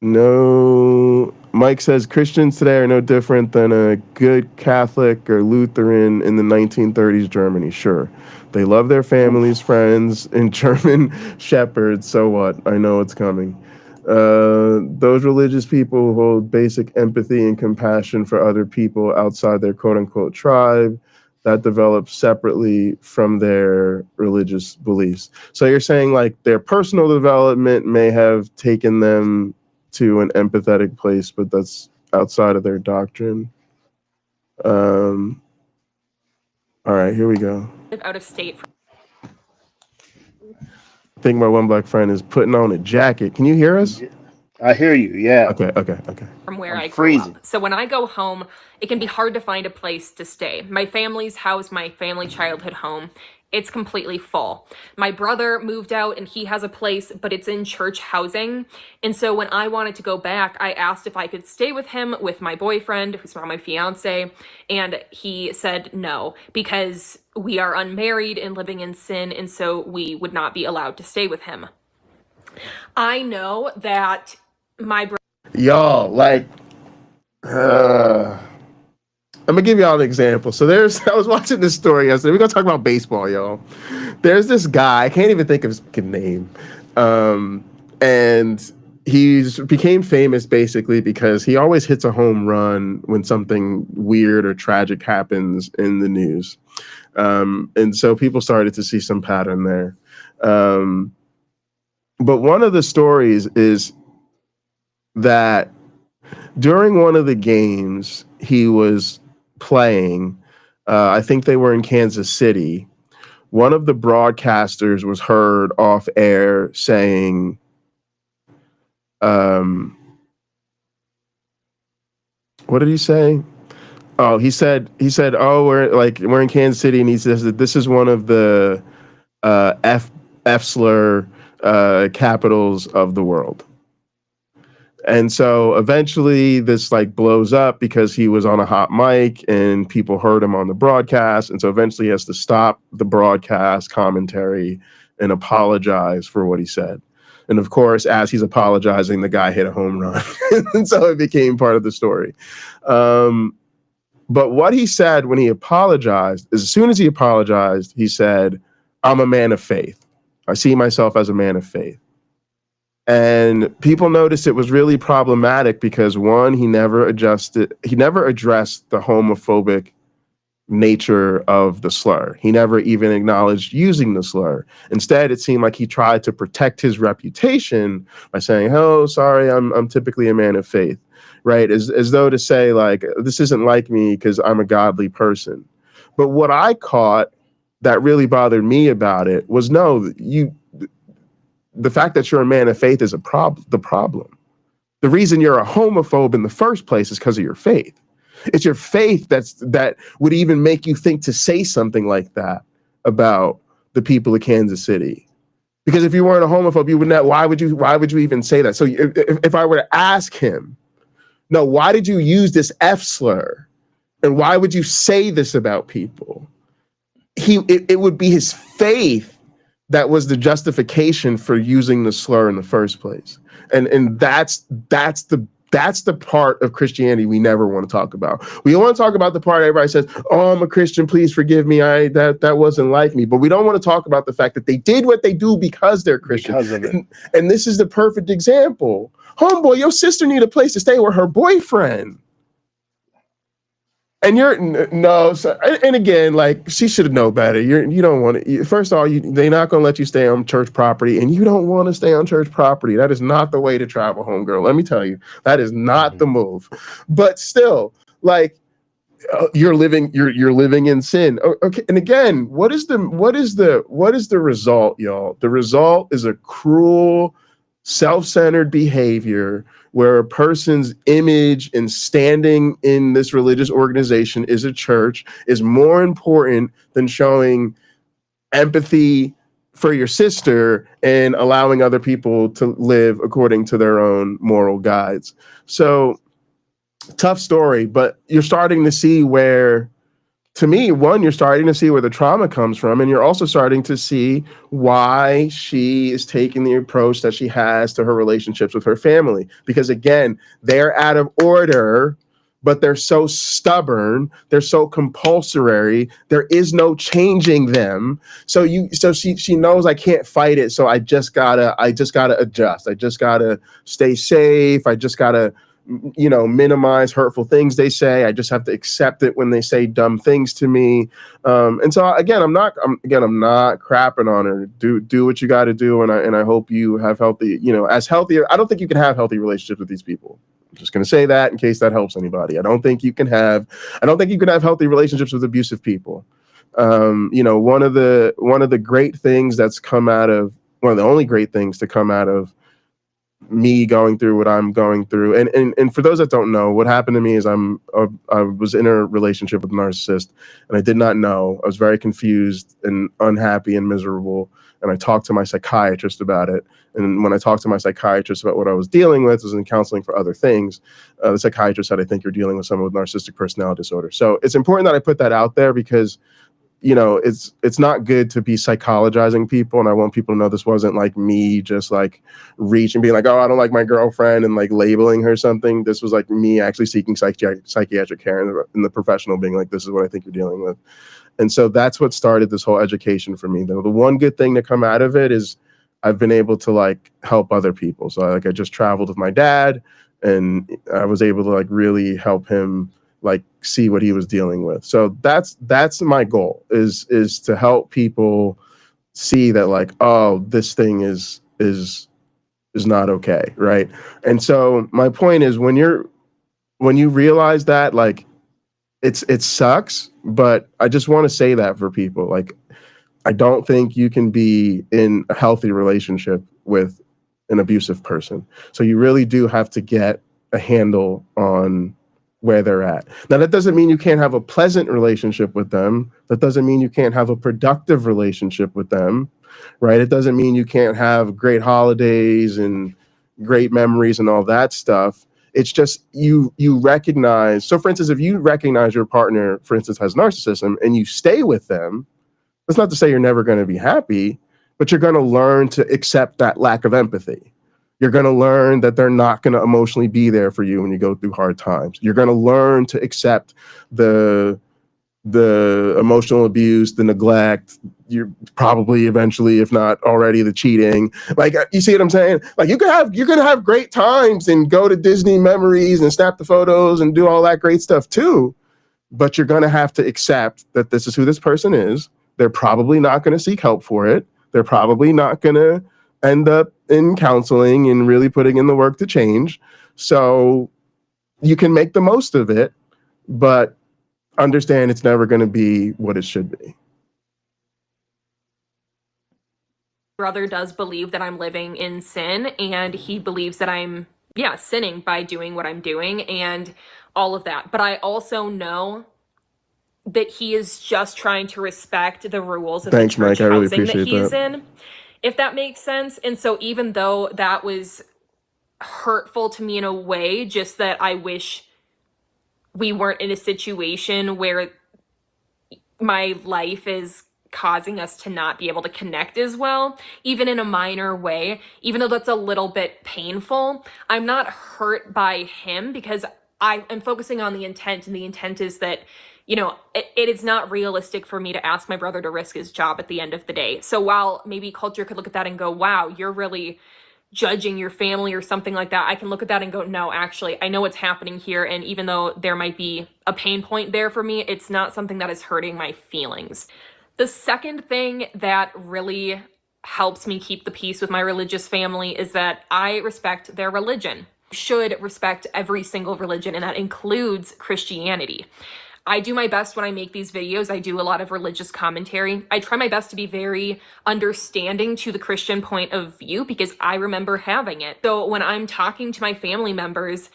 No, Mike says Christians today are no different than a good Catholic or Lutheran in the 1930s Germany. Sure, they love their families, friends, and German shepherds. So what? I know it's coming. Those religious people hold basic empathy and compassion for other people outside their quote-unquote tribe that develops separately from their religious beliefs. So you're saying like their personal development may have taken them to an empathetic place, but that's outside of their doctrine. All right, here we go. Out of state. I think my one black friend is putting on a jacket. Can you hear us? I hear you. Yeah. Okay. From where I grew freezing. up. So when I go home, it can be hard to find a place to stay. My family's house, my family childhood home, it's completely full. My brother moved out and he has a place, but it's in church housing. And so when I wanted to go back, I asked if I could stay with him with my boyfriend, who's now my fiance, and he said no, because we are unmarried and living in sin, and so we would not be allowed to stay with him. I know that my y'all, like, I'm gonna give y'all an example. So I was watching this story yesterday. We're gonna talk about baseball, y'all. There's this guy, I can't even think of his name. And he's became famous basically because he always hits a home run when something weird or tragic happens in the news. And so people started to see some pattern there. But one of the stories is that during one of the games he was playing, I think they were in Kansas City, one of the broadcasters was heard off air saying, what did he say? Oh, he said, oh, we're in Kansas City, and he says that this is one of the F-slur capitals of the world. And so eventually this like blows up because he was on a hot mic and people heard him on the broadcast. And so eventually he has to stop the broadcast commentary and apologize for what he said. And of course, as he's apologizing, the guy hit a home run. And so it became part of the story. But what he said when he apologized, as soon as he apologized, he said, "I'm a man of faith. I see myself as a man of faith." And people noticed it was really problematic because, one, he never addressed the homophobic nature of the slur. He never even acknowledged using the slur. Instead, it seemed like he tried to protect his reputation by saying, "Oh, sorry, I'm typically a man of faith," right? As though to say, like, this isn't like me because I'm a godly person. But what I caught that really bothered me about it was, no, the fact that you're a man of faith is the problem. The reason you're a homophobe in the first place is because of your faith. It's your faith that would even make you think to say something like that about the people of Kansas City. Because if you weren't a homophobe, you would not. Why would you even say that? So if I were to ask him, no, why did you use this F slur, and why would you say this about people? It would be his faith that was the justification for using the slur in the first place, and that's the part of Christianity we never want to talk about. We want to talk about the part everybody says, "Oh, I'm a Christian, please forgive me. That wasn't like me." But we don't want to talk about the fact that they did what they do because they're Christian. Because of it. And this is the perfect example. Homeboy, your sister need a place to stay with her boyfriend. And and again, like, she should know better. You don't want to. First of all, they're not going to let you stay on church property, and you don't want to stay on church property. That is not the way to travel, homegirl. Let me tell you, that is not the move. But still, like, you're living in sin. Okay, and again, what is the result, y'all? The result is a cruel, self-centered behavior where a person's image and standing in this religious organization is a church is more important than showing empathy for your sister and allowing other people to live according to their own moral guides. So tough story, but you're starting to see where, to me, one, you're starting to see where the trauma comes from, and you're also starting to see why she is taking the approach that she has to her relationships with her family. Because again, they're out of order, but they're so stubborn, they're so compulsory, there is no changing them. So she knows, I can't fight it, so I just gotta adjust. I just gotta stay safe. I just gotta minimize hurtful things they say. I just have to accept it when they say dumb things to me. And so again, I'm not crapping on her. Do what you got to do, and I hope you have healthy. I don't think you can have healthy relationships with these people. I'm just going to say that in case that helps anybody. I don't think you can have healthy relationships with abusive people. One of the great things that's come out of, one of the only great things to come out of me going through what I'm going through, and for those that don't know, what happened to me is I was in a relationship with a narcissist, and I did not know. I was very confused and unhappy and miserable, and I talked to my psychiatrist about it. And when I talked to my psychiatrist about what I was dealing with, I was in counseling for other things. The psychiatrist said, "I think you're dealing with someone with narcissistic personality disorder." So it's important that I put that out there, because it's not good to be psychologizing people, and I want people to know this wasn't like me just like reaching, being like, "Oh, I don't like my girlfriend," and like labeling her something. This was like me actually seeking psychiatric care, and the professional being like, "This is what I think you're dealing with." And so that's what started this whole education for me. The one good thing to come out of it is I've been able to like help other people. So I just traveled with my dad, and I was able to like really help him like see what he was dealing with. So that's my goal, is to help people see that, like, oh, this thing is not okay, right? And so my point is, when you realize that, like, it sucks, but I just want to say that for people, like, I don't think you can be in a healthy relationship with an abusive person. So you really do have to get a handle on where they're at. Now, that doesn't mean you can't have a pleasant relationship with them. That doesn't mean you can't have a productive relationship with them, right? It doesn't mean you can't have great holidays and great memories and all that stuff. It's just you recognize. So, for instance, if you recognize your partner, for instance, has narcissism, and you stay with them, that's not to say you're never going to be happy, but you're going to learn to accept that lack of empathy. You're going to learn that they're not going to emotionally be there for you when you go through hard times. You're going to learn to accept the emotional abuse, the neglect, you're probably eventually, if not already, the cheating. Like, you see what I'm saying? Like, you're going to have great times and go to Disney memories and snap the photos and do all that great stuff too. But you're going to have to accept that this is who this person is. They're probably not going to seek help for it. They're probably not going to end up in counseling and really putting in the work to change. So you can make the most of it, but understand it's never going to be what it should be. brother does believe that I'm living in sin, and he believes that I'm, sinning by doing what I'm doing and all of that. But I also know that he is just trying to respect the rules of the Thanks, church Mike. I really housing that appreciate he's that. in, if that makes sense. And so even though that was hurtful to me in a way, just that I wish we weren't in a situation where my life is causing us to not be able to connect as well, even in a minor way, even though that's a little bit painful. I'm not hurt by him because I am focusing on the intent, and the intent is that, it is not realistic for me to ask my brother to risk his job at the end of the day. So while maybe culture could look at that and go, wow, you're really judging your family or something like that, I can look at that and go, no, actually, I know what's happening here. And even though there might be a pain point there for me, it's not something that is hurting my feelings. The second thing that really helps me keep the peace with my religious family is that I respect their religion. Should respect every single religion, and that includes Christianity. I do my best when I make these videos. I do a lot of religious commentary. I try my best to be very understanding to the Christian point of view because I remember having it. So when I'm talking to my family members,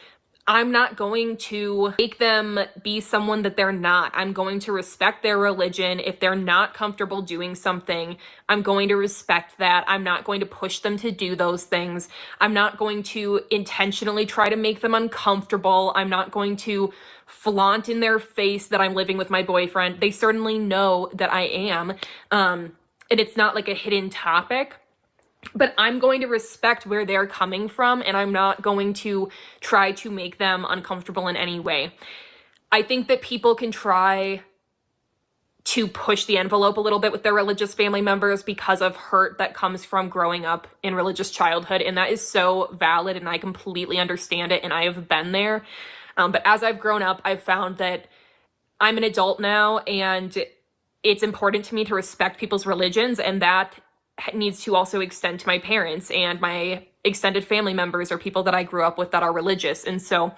I'm not going to make them be someone that they're not. I'm going to respect their religion. If they're not comfortable doing something, I'm going to respect that. I'm not going to push them to do those things. I'm not going to intentionally try to make them uncomfortable. I'm not going to flaunt in their face that I'm living with my boyfriend. They certainly know that I am. And it's not like a hidden topic. But I'm going to respect where they're coming from, and I'm not going to try to make them uncomfortable in any way. I think that people can try to push the envelope a little bit with their religious family members because of hurt that comes from growing up in religious childhood, and that is so valid, and I completely understand it, and I have been there. But as I've grown up, I've found that I'm an adult now, and it's important to me to respect people's religions, and that needs to also extend to my parents and my extended family members or people that I grew up with that are religious. And so,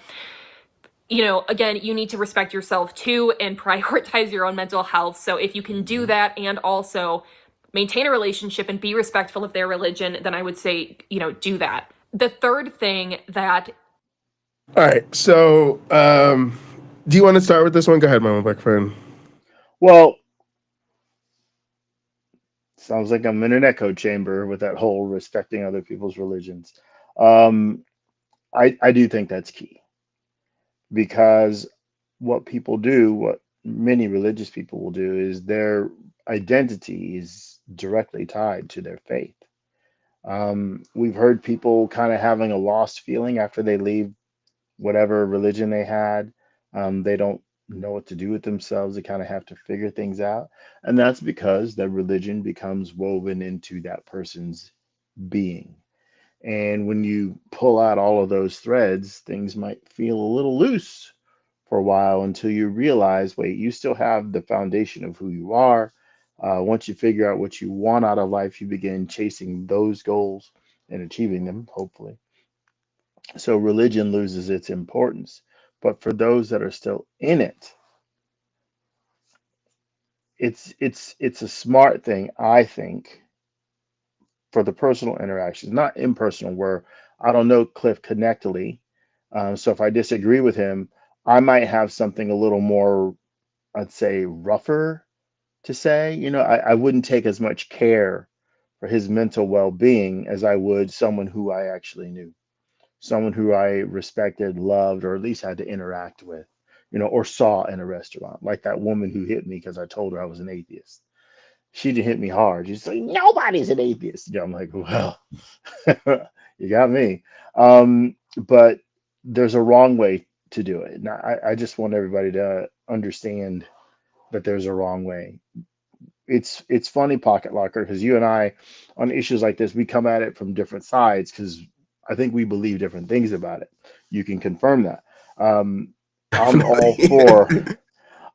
again, you need to respect yourself too and prioritize your own mental health. So if you can do that and also maintain a relationship and be respectful of their religion, then I would say, do that. The third thing that... All right. So, do you want to start with this one? Go ahead, MyOneBlack Friend. Well, sounds like I'm in an echo chamber with that whole respecting other people's religions. I do think that's key, because what people do, what many religious people will do, is their identity is directly tied to their faith. We've heard people kind of having a lost feeling after they leave whatever religion they had. They don't know what to do with themselves. They kind of have to figure things out. And that's because their religion becomes woven into that person's being. And when you pull out all of those threads, things might feel a little loose for a while until you realize, wait, you still have the foundation of who you are. Once you figure out what you want out of life, you begin chasing those goals and achieving them, hopefully. So religion loses its importance. But for those that are still in it, it's a smart thing, I think, for the personal interactions, not impersonal, where I don't know Cliff connectedly. So if I disagree with him, I might have something a little more, I'd say, rougher to say. I wouldn't take as much care for his mental well-being as I would someone who I actually knew, someone who I respected, loved, or at least had to interact with, or saw in a restaurant, like that woman who hit me because I told her I was an atheist. She didn't hit me hard. She's like, nobody's an atheist. I'm like, well, you got me. But there's a wrong way to do it. And I just want everybody to understand that there's a wrong way. It's funny, Pocket Locker, because you and I, on issues like this, we come at it from different sides because I think we believe different things about it. You can confirm that. I'm all for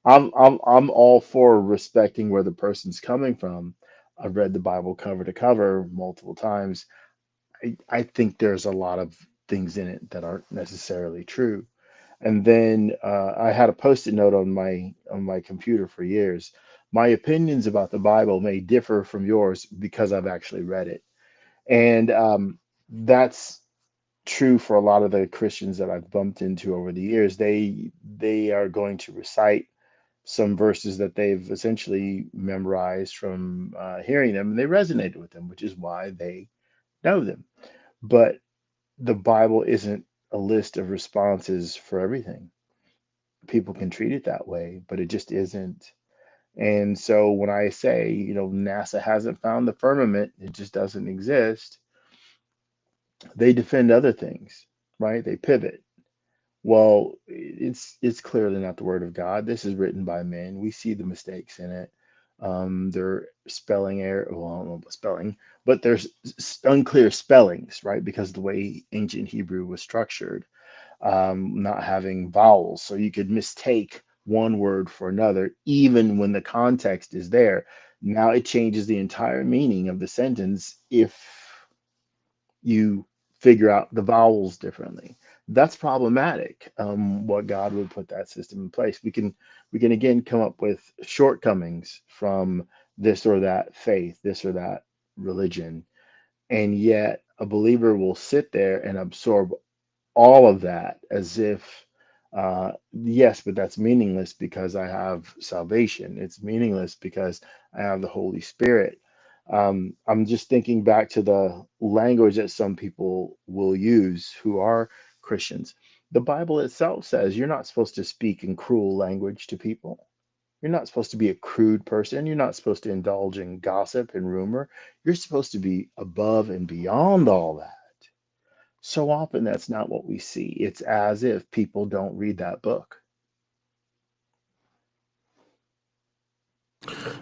I'm all for respecting where the person's coming from. I've read the Bible cover to cover multiple times. I think there's a lot of things in it that aren't necessarily true. And then I had a post-it note on my computer for years. My opinions about the Bible may differ from yours because I've actually read it. And that's true for a lot of the Christians that I've bumped into over the years. They are going to recite some verses that they've essentially memorized from hearing them, and they resonated with them, which is why they know them. But the Bible isn't a list of responses for everything. People can treat it that way, but it just isn't. And so when I say, NASA hasn't found the firmament, it just doesn't exist, they defend other things, right? They pivot. Well, it's clearly not the word of God. This is written by men. We see the mistakes in it. There spelling error. Well, I don't know about spelling, but there's unclear spellings, right? Because the way ancient Hebrew was structured, not having vowels, so you could mistake one word for another, even when the context is there. Now it changes the entire meaning of the sentence if you figure out the vowels differently. That's problematic. What God would put that system in place. We can again come up with shortcomings from this or that faith, this or that religion, and yet a believer will sit there and absorb all of that as if yes, but that's meaningless because I have salvation. It's meaningless because I have the Holy Spirit. I'm just thinking back to the language that some people will use who are Christians. The Bible itself says you're not supposed to speak in cruel language to people. You're not supposed to be a crude person. You're not supposed to indulge in gossip and rumor. You're supposed to be above and beyond all that. So often that's not what we see. It's as if people don't read that book.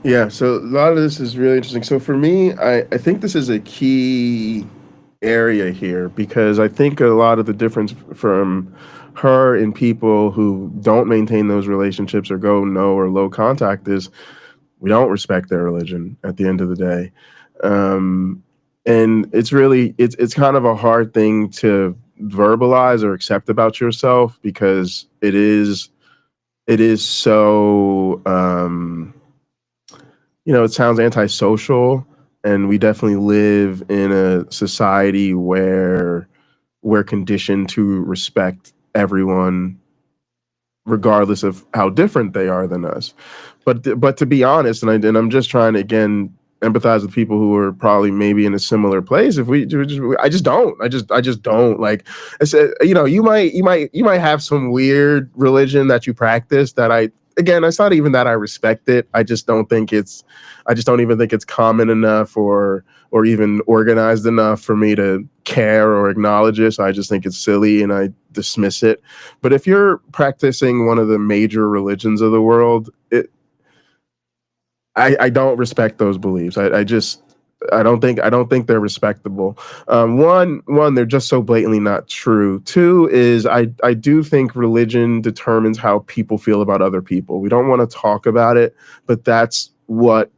Yeah, so a lot of this is really interesting. So for me, I think this is a key area here because I think a lot of the difference from her and people who don't maintain those relationships or go no or low contact is we don't respect their religion at the end of the day. And it's kind of a hard thing to verbalize or accept about yourself because it is so it sounds antisocial, and we definitely live in a society where we're conditioned to respect everyone regardless of how different they are than us. But to be honest, and I'm just trying to again empathize with people who are probably maybe in a similar place. I just don't like. I said, you might have some weird religion that you practice that it's not even that I respect it. I just don't even think it's common enough or even organized enough for me to care or acknowledge it. So I just think it's silly and I dismiss it. But if you're practicing one of the major religions of the world, I don't respect those beliefs. I don't think they're respectable. One, they're just so blatantly not true. Two is I do think religion determines how people feel about other people. We don't want to talk about it, but that's what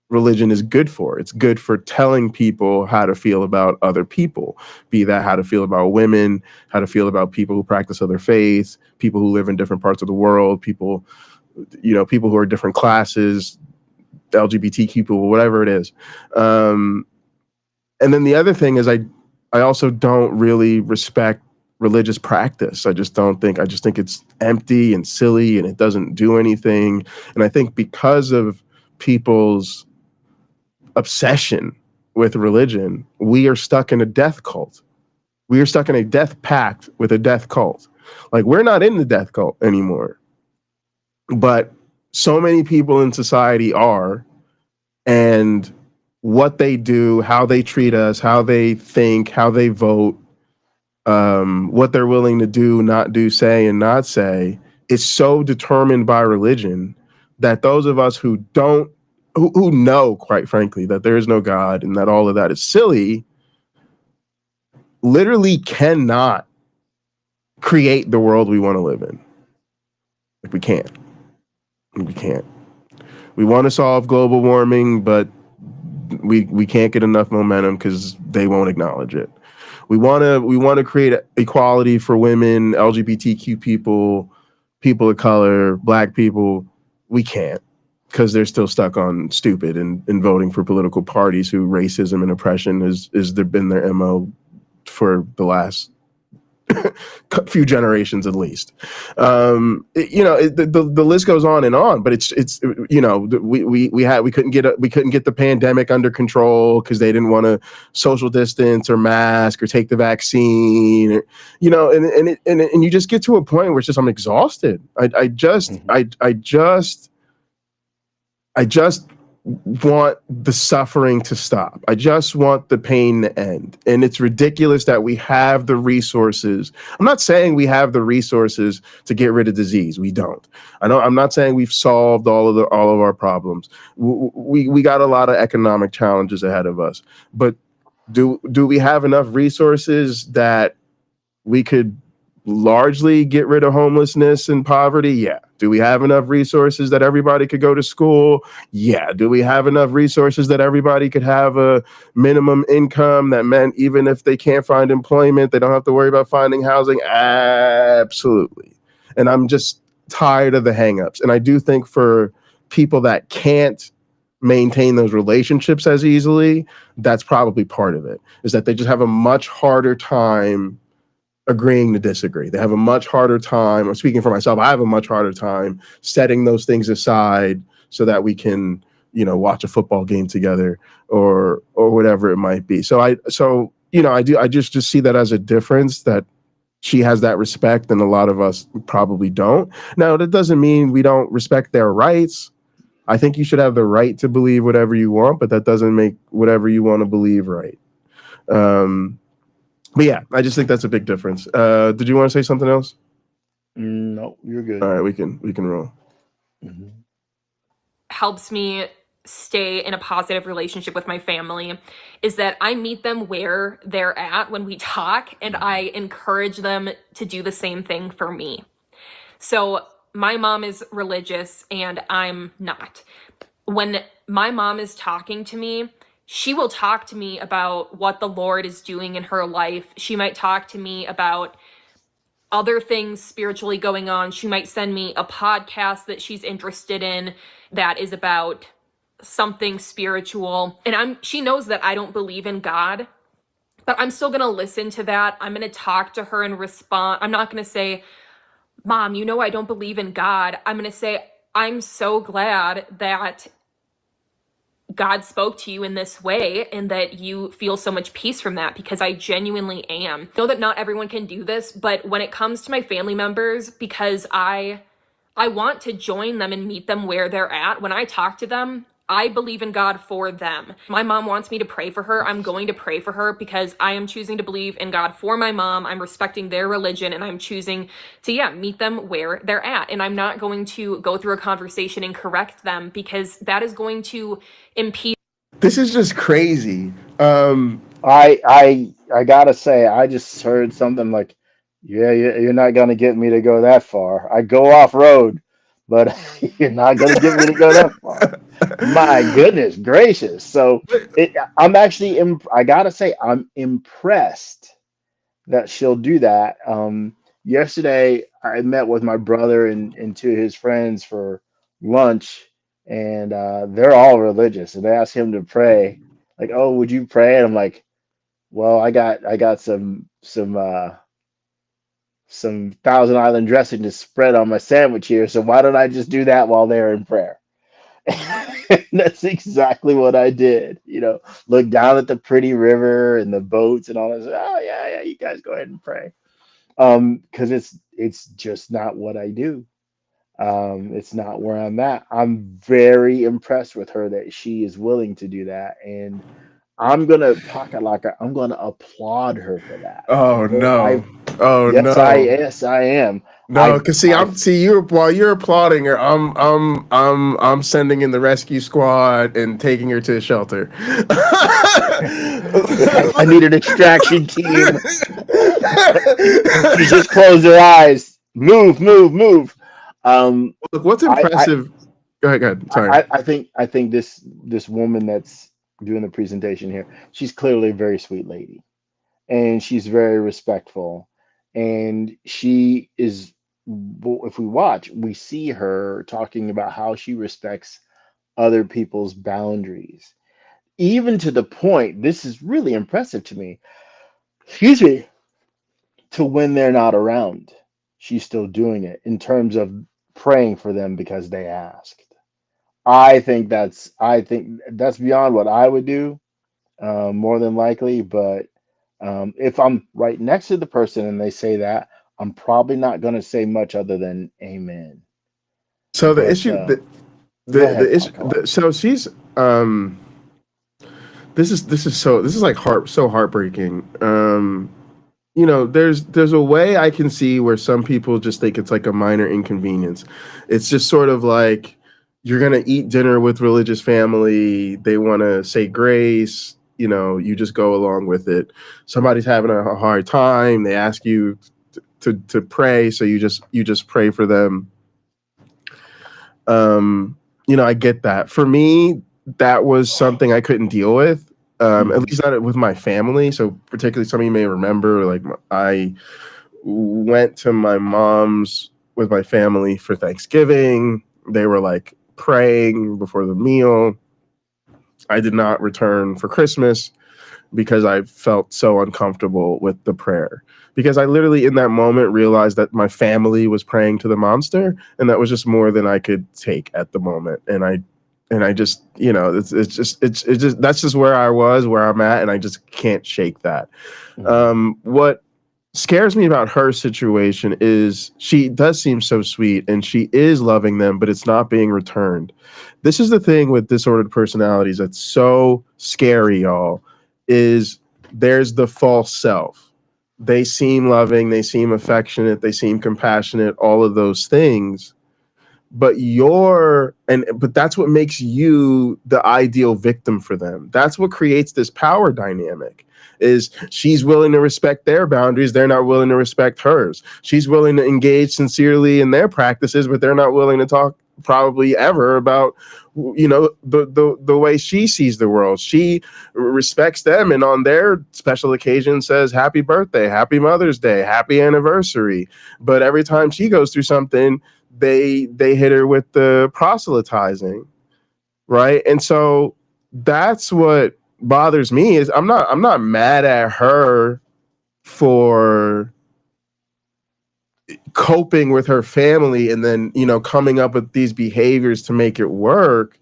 religion is good for. It's good for telling people how to feel about other people, be that how to feel about women, how to feel about people who practice other faiths, people who live in different parts of the world, people who are different classes, LGBTQ people, whatever it is. And then the other thing is I also don't really respect religious practice. I just think it's empty and silly and it doesn't do anything. And I think because of people's obsession with religion, we are stuck in a death cult. We are stuck in a death pact with a death cult. Like, we're not in the death cult anymore. But so many people in society are, and what they do, how they treat us, how they think, how they vote, what they're willing to do, not do, say, and not say, is so determined by religion that those of us who know, quite frankly, that there is no God and that all of that is silly, literally cannot create the world we want to live in. Like, we can't. We want to solve global warming, but we can't get enough momentum because they won't acknowledge it. We want to create equality for women, LGBTQ people, people of color, black people. We can't. because they're still stuck on stupid and voting for political parties who racism and oppression has been their MO for the last few generations at least. The list goes on and on, but it's we couldn't get the pandemic under control because they didn't want to social distance or mask or take the vaccine, and you just get to a point where it's just I'm exhausted. I just want the suffering to stop. I just want the pain to end. And it's ridiculous that we have the resources. I'm not saying we have the resources to get rid of disease. We don't. I'm not saying we've solved all of our problems. We got a lot of economic challenges ahead of us. But do we have enough resources that we could largely get rid of homelessness and poverty? Yeah. Do we have enough resources that everybody could go to school? Yeah. Do we have enough resources that everybody could have a minimum income that meant even if they can't find employment, they don't have to worry about finding housing? Absolutely. And I'm just tired of the hangups. And I do think for people that can't maintain those relationships as easily, that's probably part of it, is that they just have a much harder time agreeing to disagree. They have a much harder time, or speaking for myself, I have a much harder time setting those things aside so that we can, watch a football game together or whatever it might be. So I just see that as a difference, that she has that respect and a lot of us probably don't. Now, that doesn't mean we don't respect their rights. I think you should have the right to believe whatever you want, but that doesn't make whatever you want to believe right. But yeah, I just think that's a big difference. Did you want to say something else? No, you're good. All right, we can roll. Mm-hmm. Helps me stay in a positive relationship with my family is that I meet them where they're at when we talk, and I encourage them to do the same thing for me. So my mom is religious and I'm not. When my mom is talking to me, she will talk to me about what the Lord is doing in her life. She might talk to me about other things spiritually going on. She might send me a podcast that she's interested in that is about something spiritual. And she knows that I don't believe in God, but I'm still going to listen to that. I'm going to talk to her and respond. I'm not going to say, Mom, I don't believe in God. I'm going to say, I'm so glad that God spoke to you in this way and that you feel so much peace from that, because I genuinely am. I know that not everyone can do this, but when it comes to my family members, because I want to join them and meet them where they're at, when I talk to them, I believe in God for them. My mom wants me to pray for her. I'm going to pray for her because I am choosing to believe in God for my mom. I'm respecting their religion and I'm choosing to, meet them where they're at. And I'm not going to go through a conversation and correct them because that is going to impede. This is just crazy. I gotta say, I just heard something like, you're not gonna get me to go that far. I go off road, but you're not gonna get me to go that far. My goodness gracious. So I'm actually, I gotta say, I'm impressed that she'll do that. Yesterday I met with my brother and two of his friends for lunch, and they're all religious, and they asked him to pray. Like, oh, would you pray? And I'm like, well, I got some Thousand Island dressing to spread on my sandwich here, so why don't I just do that while they're in prayer? That's exactly what I did. Look down at the pretty river and the boats and all this. Oh yeah, you guys go ahead and pray. Because it's just not what I do. It's not where I'm at. I'm very impressed with her that she is willing to do that, and I'm gonna I'm gonna applaud her for that. Oh no! Yes, I am. No, because while you're applauding her, I'm sending in the rescue squad and taking her to a shelter. I need an extraction team. She just closed her eyes. Move. Look, what's impressive? Go ahead. Sorry. I think this woman that's doing the presentation here, she's clearly a very sweet lady, and she's very respectful, and she is. If we watch, we see her talking about how she respects other people's boundaries, even to the point, this is really impressive to me, excuse me, to when they're not around. She's still doing it in terms of praying for them because they asked. I think that's beyond what I would do, more than likely. But if I'm right next to the person and they say that, I'm probably not going to say much other than amen. So the But issue, go ahead, the issue, Alcala. so she's this is like so heartbreaking. There's a way I can see where some people just think it's like a minor inconvenience. It's just sort of like you're gonna eat dinner with religious family. They want to say grace. You just go along with it. Somebody's having a hard time. They ask you to pray, so you just pray for them. I get that. For me, that was something I couldn't deal with. At least not with my family. So particularly, some of you may remember, like I went to my mom's with my family for Thanksgiving. They were like praying before the meal. I did not return for Christmas because I felt so uncomfortable with the prayer. Because I literally in that moment realized that my family was praying to the monster, and that was just more than I could take at the moment. And I just, it's just that's just where I was, where I'm at, and I just can't shake that. What scares me about her situation is she does seem so sweet and she is loving them, but it's not being returned. This is the thing with disordered personalities that's so scary, y'all, is there's the false self. They seem loving, they seem affectionate, they seem compassionate, all of those things. But but that's what makes you the ideal victim for them. That's what creates this power dynamic. Is she's willing to respect their boundaries, they're not willing to respect hers. She's willing to engage sincerely in their practices, but they're not willing to talk probably ever about the way she sees the world. She respects them, and on their special occasion says happy birthday, happy Mother's Day, happy anniversary. But every time she goes through something, they hit her with the proselytizing, right? And so that's what bothers me. Is I'm not mad at her for coping with her family and then coming up with these behaviors to make it work.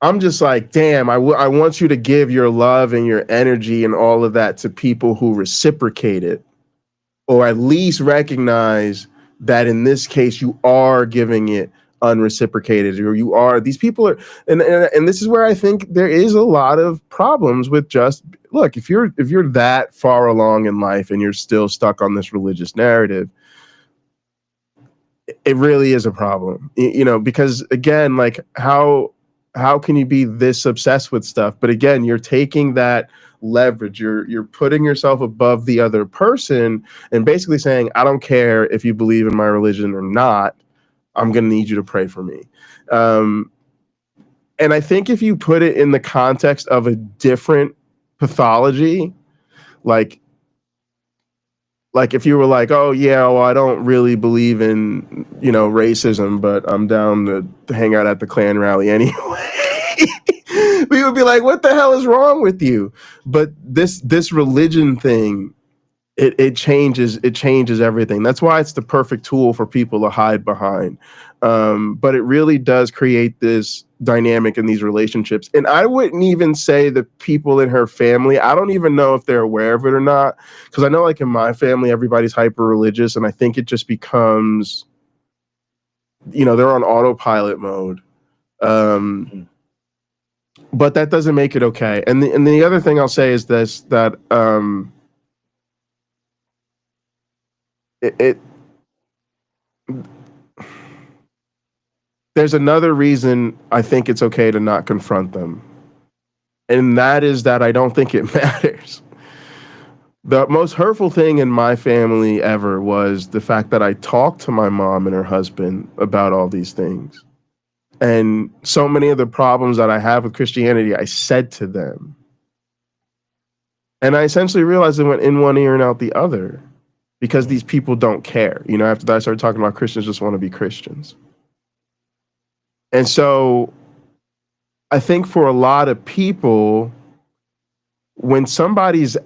I'm just like, damn, I want you to give your love and your energy and all of that to people who reciprocate it, or at least recognize that in this case you are giving it unreciprocated, or you are, these people are, and this is where I think there is a lot of problems with just, look, if you're that far along in life and you're still stuck on this religious narrative, it really is a problem, because again, like how can you be this obsessed with stuff? But again, you're taking that leverage, you're putting yourself above the other person and basically saying, I don't care if you believe in my religion or not, I'm going to need you to pray for me. And I think if you put it in the context of a different pathology, like if you were like, oh yeah, well, I don't really believe in, racism, but I'm down to hang out at the Klan rally anyway. We would be like, what the hell is wrong with you? But this religion thing, it changes everything. That's why it's the perfect tool for people to hide behind. But it really does create this dynamic in these relationships. And I wouldn't even say the people in her family, I don't even know if they're aware of it or not. Because I know, like in my family, everybody's hyper religious, and I think it just becomes, they're on autopilot mode. But that doesn't make it okay. And the other thing I'll say is this, that there's another reason I think it's okay to not confront them. And that is that I don't think it matters. The most hurtful thing in my family ever was the fact that I talked to my mom and her husband about all these things. And so many of the problems that I have with Christianity, I said to them. And I essentially realized it went in one ear and out the other, because these people don't care. After that, I started talking about Christians just want to be Christians. And so I think for a lot of people, when somebody's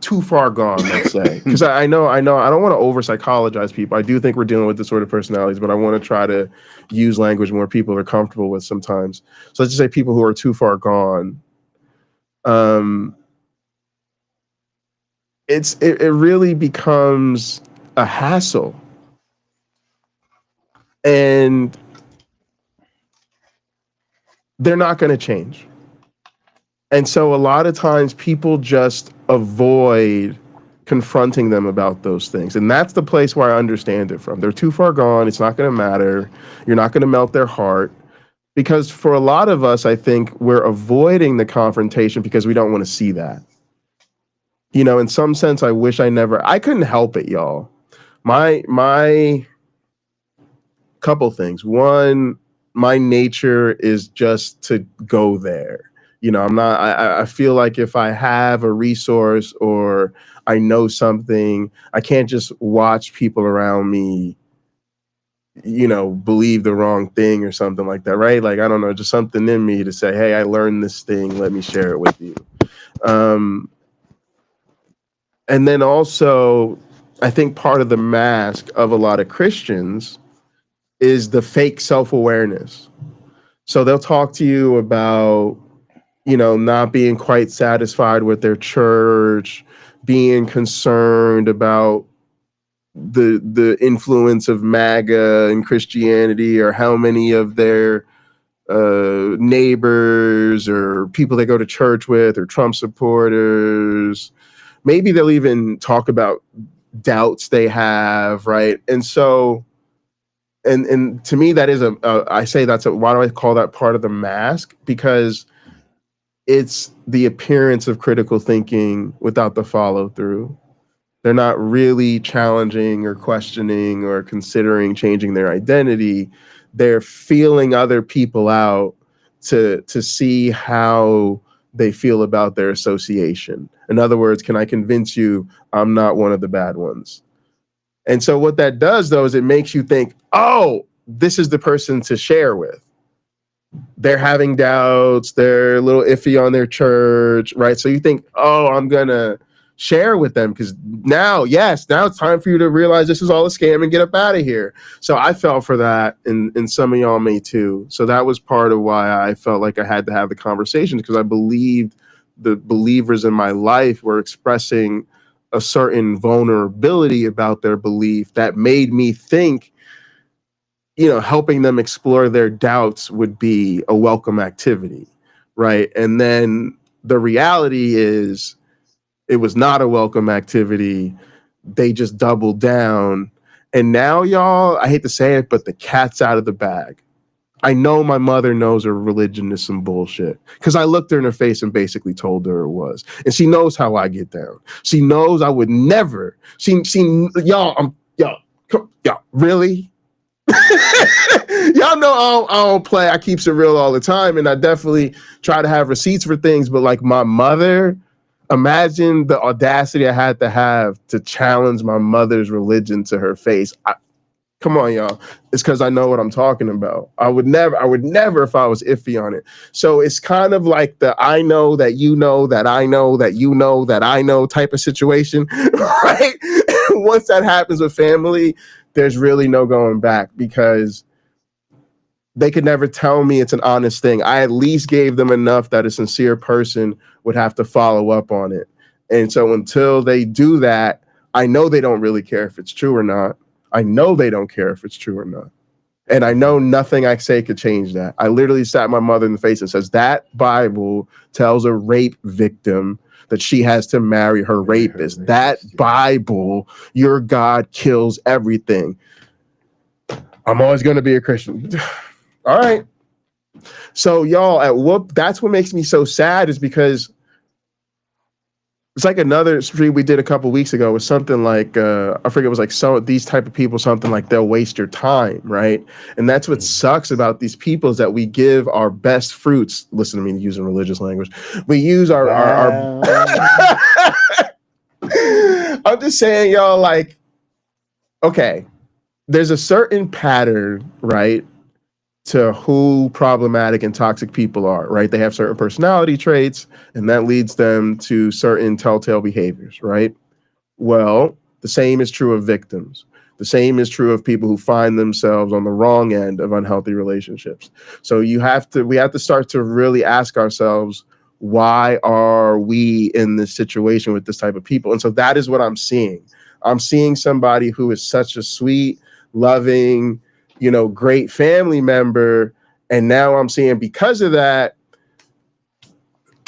too far gone, let's say, because I know I don't want to over psychologize people. I do think we're dealing with disordered personalities, but I want to try to use language more people are comfortable with sometimes. So let's just say people who are too far gone. It really becomes a hassle, and they're not going to change. And so a lot of times people just avoid confronting them about those things. And that's the place where I understand it from. They're too far gone. It's not going to matter. You're not going to melt their heart. Because for a lot of us, I think we're avoiding the confrontation because we don't want to see that. You know, in some sense, I couldn't help it, y'all. My couple things. One, my nature is just to go there. You know, I feel like if I have a resource or I know something, I can't just watch people around me, you know, believe the wrong thing or something like that, right? Like, I don't know, just something in me to say, hey, I learned this thing, let me share it with you. And then also, I think part of the mask of a lot of Christians is the fake self-awareness. So they'll talk to you about, you know, not being quite satisfied with their church, being concerned about the influence of MAGA in Christianity, or how many of their neighbors or people they go to church with or Trump supporters. Maybe they'll even talk about doubts they have, right? And so, and to me, that is why do I call that part of the mask? Because it's the appearance of critical thinking without the follow through. They're not really challenging or questioning or considering changing their identity. They're feeling other people out to see how they feel about their association. In other words, can I convince you I'm not one of the bad ones? And so what that does, though, is it makes you think, oh, this is the person to share with. They're having doubts, they're a little iffy on their church, right? So you think, oh, I'm gonna share with them because now it's time for you to realize this is all a scam and get up out of here. So I fell for that, and some of y'all may too. So that was part of why I felt like I had to have the conversation, because I believed the believers in my life were expressing a certain vulnerability about their belief that made me think, you know, helping them explore their doubts would be a welcome activity, right? And then the reality is it was not a welcome activity. They just doubled down. And now, y'all, I hate to say it, but the cat's out of the bag. I know my mother knows her religion is some bullshit, because I looked her in her face and basically told her it was. And she knows how I get down. She knows I would never. Y'all, really? Y'all know I don't play. I keeps it real all the time, and I definitely try to have receipts for things. But like my mother, imagine the audacity I had to have to challenge my mother's religion to her face. Come on, y'all. It's because I know what I'm talking about. I would never if I was iffy on it. So it's kind of like the I know that you know that I know that you know that I know type of situation, right? Once that happens with family, there's really no going back, because they could never tell me it's an honest thing. I at least gave them enough that a sincere person would have to follow up on it. And so until they do that, I know they don't really care if it's true or not. I know they don't care if it's true or not. And I know nothing I say could change that. I literally sat my mother in the face and says, that Bible tells a rape victim that she has to marry her rapist. That Bible, your God kills everything. I'm always going to be a Christian. All right. So y'all, that's what makes me so sad, is because it's like another stream we did a couple weeks ago was something like, I forget, it was like, so these type of people, something like they'll waste your time, right? And that's what sucks about these people, is that we give our best fruits. Listen to me using religious language. We use our I'm just saying, y'all, like, okay, there's a certain pattern, right, to who problematic and toxic people are, right? They have certain personality traits, and that leads them to certain telltale behaviors, right? Well, the same is true of victims. The same is true of people who find themselves on the wrong end of unhealthy relationships. So we have to start to really ask ourselves, why are we in this situation with this type of people? And so that is what I'm seeing. I'm seeing somebody who is such a sweet, loving, great family member. And now I'm seeing, because of that,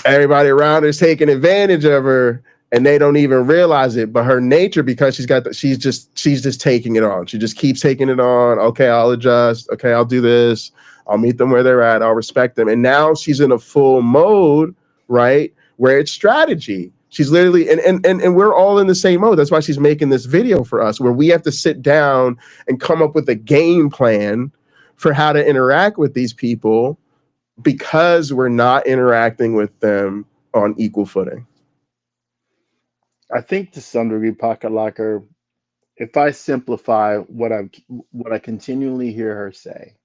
everybody around her is taking advantage of her, and they don't even realize it. But her nature, because she's just taking it on. She just keeps taking it on. Okay, I'll adjust. Okay, I'll do this. I'll meet them where they're at. I'll respect them. And now she's in a full mode, right, where it's strategy. She's literally, and we're all in the same mode. That's why she's making this video for us, where we have to sit down and come up with a game plan for how to interact with these people, because we're not interacting with them on equal footing. I think to some degree, Pocket Locker, if I simplify what I continually hear her say,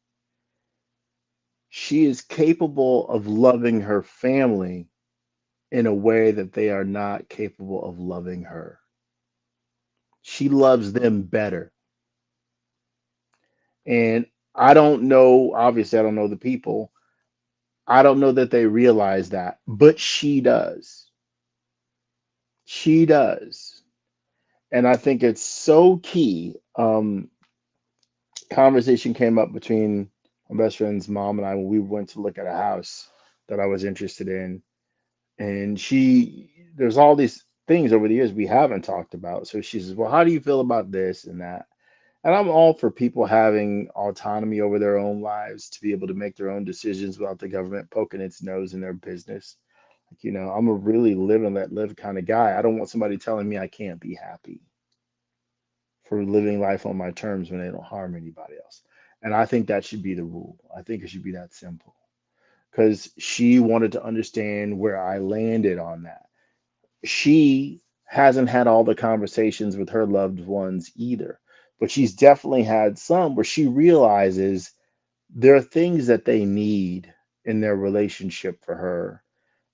she is capable of loving her family in a way that they are not capable of loving her. She loves them better. And I don't know, obviously, I don't know the people. I don't know that they realize that, but she does. She does. And I think it's so key. Conversation came up between my best friend's mom and I when we went to look at a house that I was interested in. And there's all these things over the years we haven't talked about. So she says, well, how do you feel about this and that? And I'm all for people having autonomy over their own lives, to be able to make their own decisions without the government poking its nose in their business. I'm a really live and let live kind of guy. I don't want somebody telling me I can't be happy for living life on my terms when they don't harm anybody else. And I think that should be the rule. I think it should be that simple. Because she wanted to understand where I landed on that. She hasn't had all the conversations with her loved ones either, but she's definitely had some where she realizes there are things that they need in their relationship for her.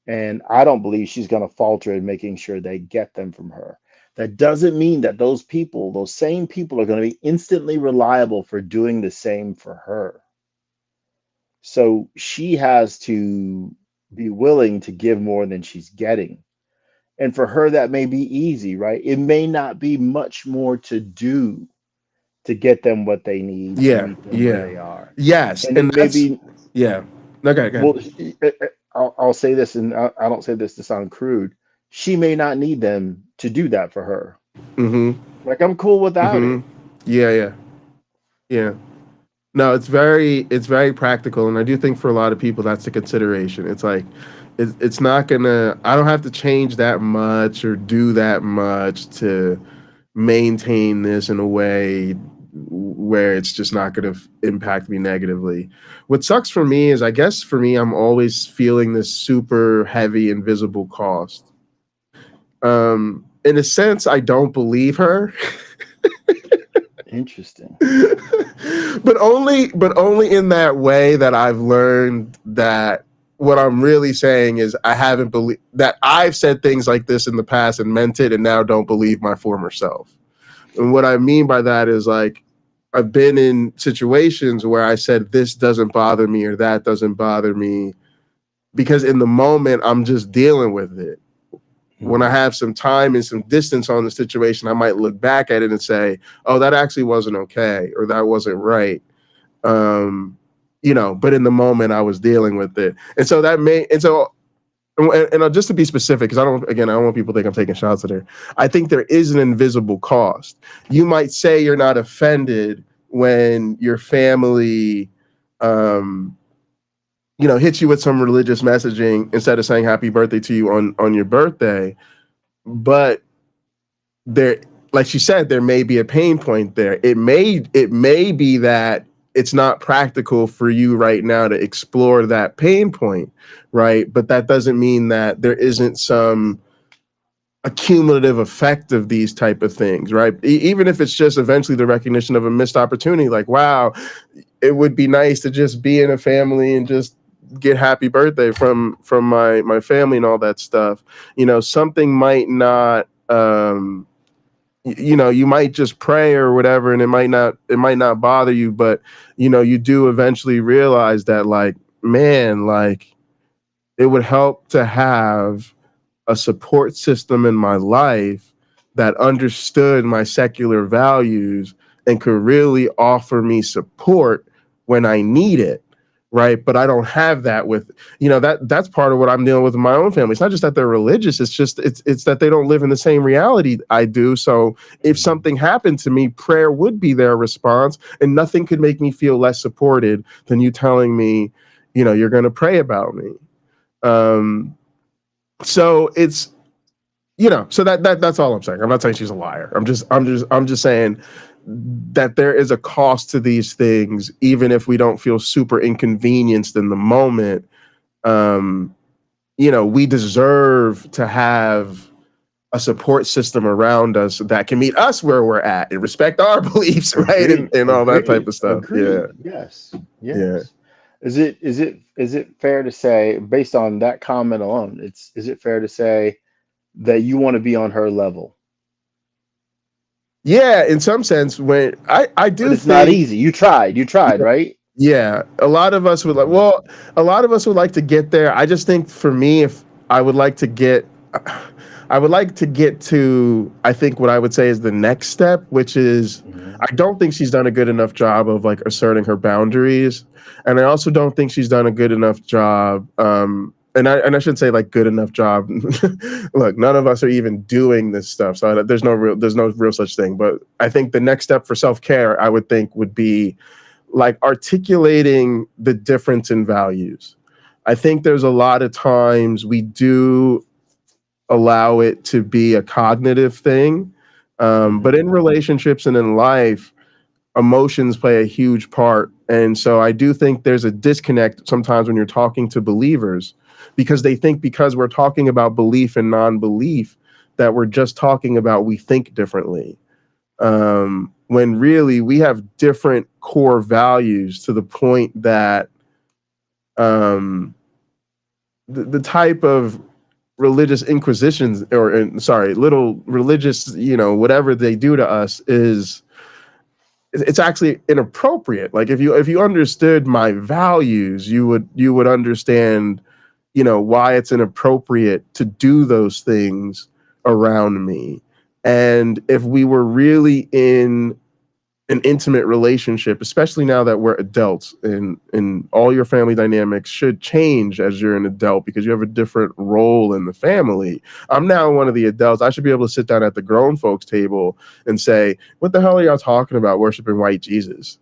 And I don't believe she's going to falter in making sure they get them from her. That doesn't mean that those same people are going to be instantly reliable for doing the same for her. So she has to be willing to give more than she's getting. And for her, that may be easy, right? It may not be much more to do to get them what they need, to meet them where they are. Yes. And it may be, yeah. Okay, well, I'll say this, and I don't say this to sound crude. She may not need them to do that for her. Mm-hmm. Like, I'm cool without it. Yeah. No, it's very practical, and I do think for a lot of people that's a consideration. It's like, it's not gonna. I don't have to change that much or do that much to maintain this in a way where it's just not going to impact me negatively. What sucks for me is, I guess for me, I'm always feeling this super heavy invisible cost. In a sense, I don't believe her. Interesting. but only in that way that I've learned that what I'm really saying is I haven't believed that I've said things like this in the past and meant it, and now don't believe my former self. And what I mean by that is, like, I've been in situations where I said this doesn't bother me or that doesn't bother me, because in the moment I'm just dealing with it. When I have some time and some distance on the situation, I might look back at it and say, oh, that actually wasn't okay, or that wasn't right. But in the moment I was dealing with it. And so just to be specific, because I don't want people to think I'm taking shots at her. I think there is an invisible cost. You might say you're not offended when your family, hits you with some religious messaging instead of saying happy birthday to you on your birthday. But there, like she said, there may be a pain point there. It may be that it's not practical for you right now to explore that pain point, right? But that doesn't mean that there isn't some accumulative effect of these type of things, right? Even if it's just eventually the recognition of a missed opportunity, like, wow, it would be nice to just be in a family and just get happy birthday from my family and all that stuff. Something might not, you might just pray or whatever, and it might not bother you, but you do eventually realize that, like, man, like, it would help to have a support system in my life that understood my secular values and could really offer me support when I need it. Right. But I don't have that with, that's part of what I'm dealing with in my own family. It's not just that they're religious. It's just, it's that they don't live in the same reality I do. So if something happened to me, prayer would be their response, and nothing could make me feel less supported than you telling me, you're going to pray about me. So it's, so that's all I'm saying. I'm not saying she's a liar. I'm just saying that there is a cost to these things, even if we don't feel super inconvenienced in the moment. We deserve to have a support system around us that can meet us where we're at and respect our beliefs, right? And all that type of stuff. Agreed. Yeah. Yes. Yeah. Is it fair to say, based on that comment alone, is it fair to say that you want to be on her level? Yeah, in some sense, when I do, but it's think, not easy. You tried, right? Yeah, a lot of us would like to get there. I just think for me, if I would like to get to, I think what I would say is the next step, which is, I don't think she's done a good enough job of, like, asserting her boundaries. And I also don't think she's done a good enough job. And I shouldn't say, like, good enough job. Look, none of us are even doing this stuff. So there's no real such thing. But I think the next step for self-care, I would think, would be, like, articulating the difference in values. I think there's a lot of times we do allow it to be a cognitive thing. But in relationships and in life, emotions play a huge part. And so I do think there's a disconnect sometimes when you're talking to believers, because they think because we're talking about belief and non-belief that we're just talking about we think differently. When really we have different core values, to the point that the type of religious inquisitions little religious, whatever they do to us, it's actually inappropriate. Like, if you understood my values, you would understand, why it's inappropriate to do those things around me. And if we were really in an intimate relationship, especially now that we're adults, and all your family dynamics should change as you're an adult because you have a different role in the family. I'm now one of the adults. I should be able to sit down at the grown folks table and say, what the hell are y'all talking about, worshiping white Jesus?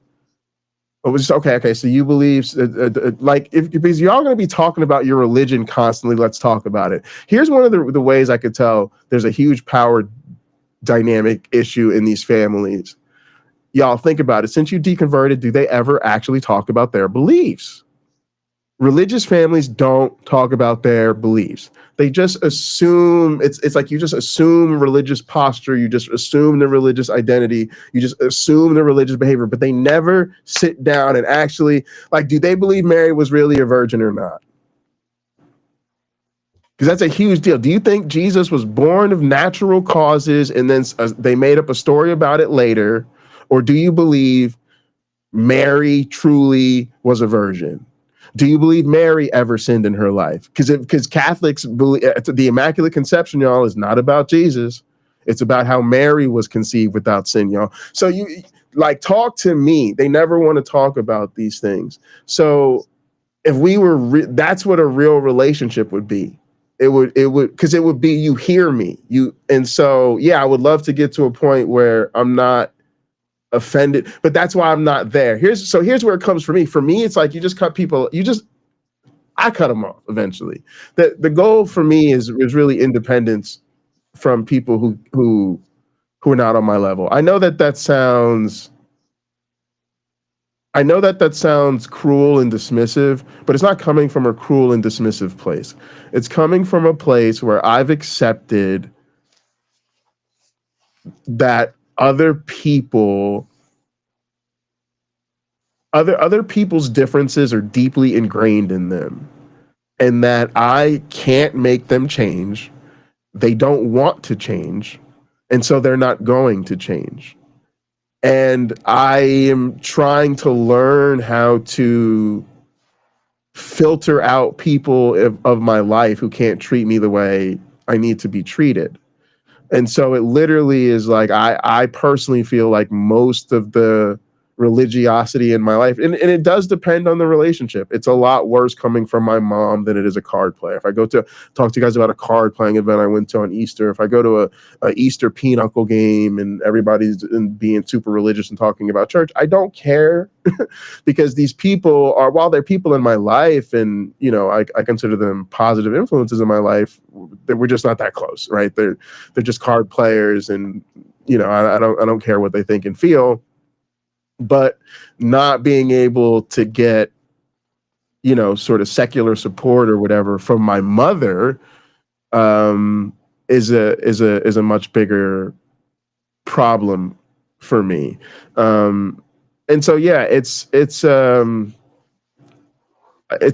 It was just, okay. So you believe, because y'all going to be talking about your religion constantly, let's talk about it. Here's one of the ways I could tell there's a huge power dynamic issue in these families. Y'all think about it. Since you deconverted, do they ever actually talk about their beliefs? Religious families don't talk about their beliefs. They just assume, it's like you just assume religious posture, you just assume the religious identity, you just assume the religious behavior, but they never sit down and actually, like, do they believe Mary was really a virgin or not? Because that's a huge deal. Do you think Jesus was born of natural causes and then they made up a story about it later? Or do you believe Mary truly was a virgin? Do you believe Mary ever sinned in her life? Because Catholics believe the Immaculate Conception, y'all, is not about Jesus. It's about how Mary was conceived without sin, y'all. So you, like, talk to me. They never want to talk about these things. So if we were, that's what a real relationship would be. It would, because it would be, you hear me. And so, yeah, I would love to get to a point where I'm not offended, but that's why I'm not there. Here's where it comes for me. For me, it's like you just cut people. I cut them off eventually. The goal for me is really independence from people who are not on my level. I know that sounds cruel and dismissive, but it's not coming from a cruel and dismissive place. It's coming from a place where I've accepted that other people other people's differences are deeply ingrained in them, and that I can't make them change. They don't want to change, and so they're not going to change. And I am trying to learn how to filter out people of my life who can't treat me the way I need to be treated. And so it literally is like, I personally feel like most of the religiosity in my life, and it does depend on the relationship. It's a lot worse coming from my mom than it is a card player. If I go to talk to you guys about a card playing event I went to on Easter, if I go to a Easter pinochle game and everybody's being super religious and talking about church, I don't care because these people are, while they're people in my life, and I consider them positive influences in my life, we're just not that close, right? They're just card players, and I don't care what they think and feel. But not being able to get, sort of secular support or whatever from my mother, is a much bigger problem for me. And so, yeah, it's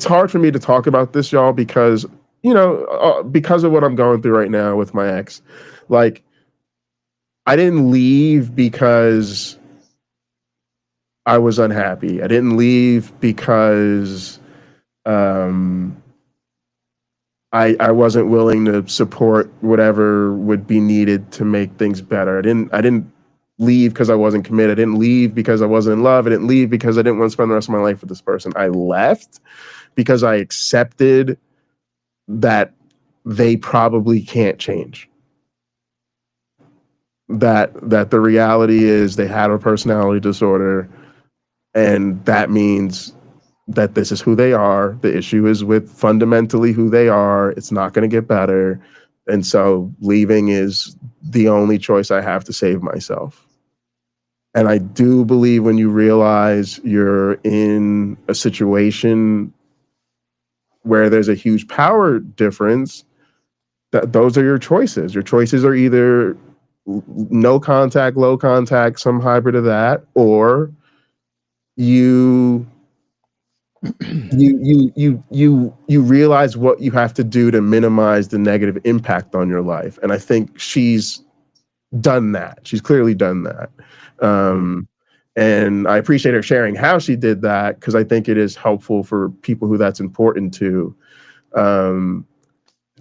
hard for me to talk about this, y'all, because, because of what I'm going through right now with my ex. Like, I didn't leave because I was unhappy. I didn't leave because I wasn't willing to support whatever would be needed to make things better. I didn't leave because I wasn't committed. I didn't leave because I wasn't in love. I didn't leave because I didn't want to spend the rest of my life with this person. I left because I accepted that they probably can't change. That the reality is they have a personality disorder, and that means that this is who they are. The issue is with fundamentally who they are. It's not going to get better. And so leaving is the only choice I have to save myself. And I do believe when you realize you're in a situation where there's a huge power difference, that those are your choices. Your choices are either no contact, low contact, some hybrid of that, or you realize what you have to do to minimize the negative impact on your life. And I think she's done that. She's clearly done that. And I appreciate her sharing how she did that, because I think it is helpful for people who that's important to.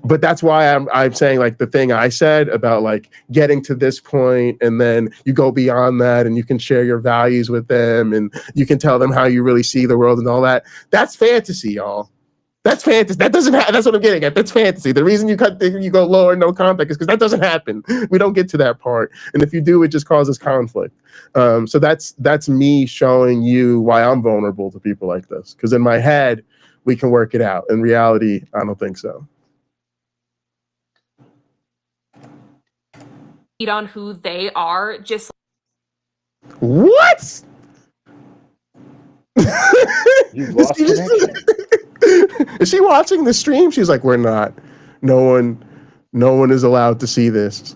But that's why I'm saying, like, the thing I said about like getting to this point and then you go beyond that and you can share your values with them and you can tell them how you really see the world and all that. That's fantasy, y'all. That's fantasy. That doesn't happen. That's what I'm getting at. That's fantasy. The reason you go lower, no contact, is because that doesn't happen. We don't get to that part. And if you do, it just causes conflict. So that's me showing you why I'm vulnerable to people like this. Because in my head, we can work it out. In reality, I don't think so. On who they are, just what? You've lost connection. Is she watching the stream? She's like, we're not. No one is allowed to see this.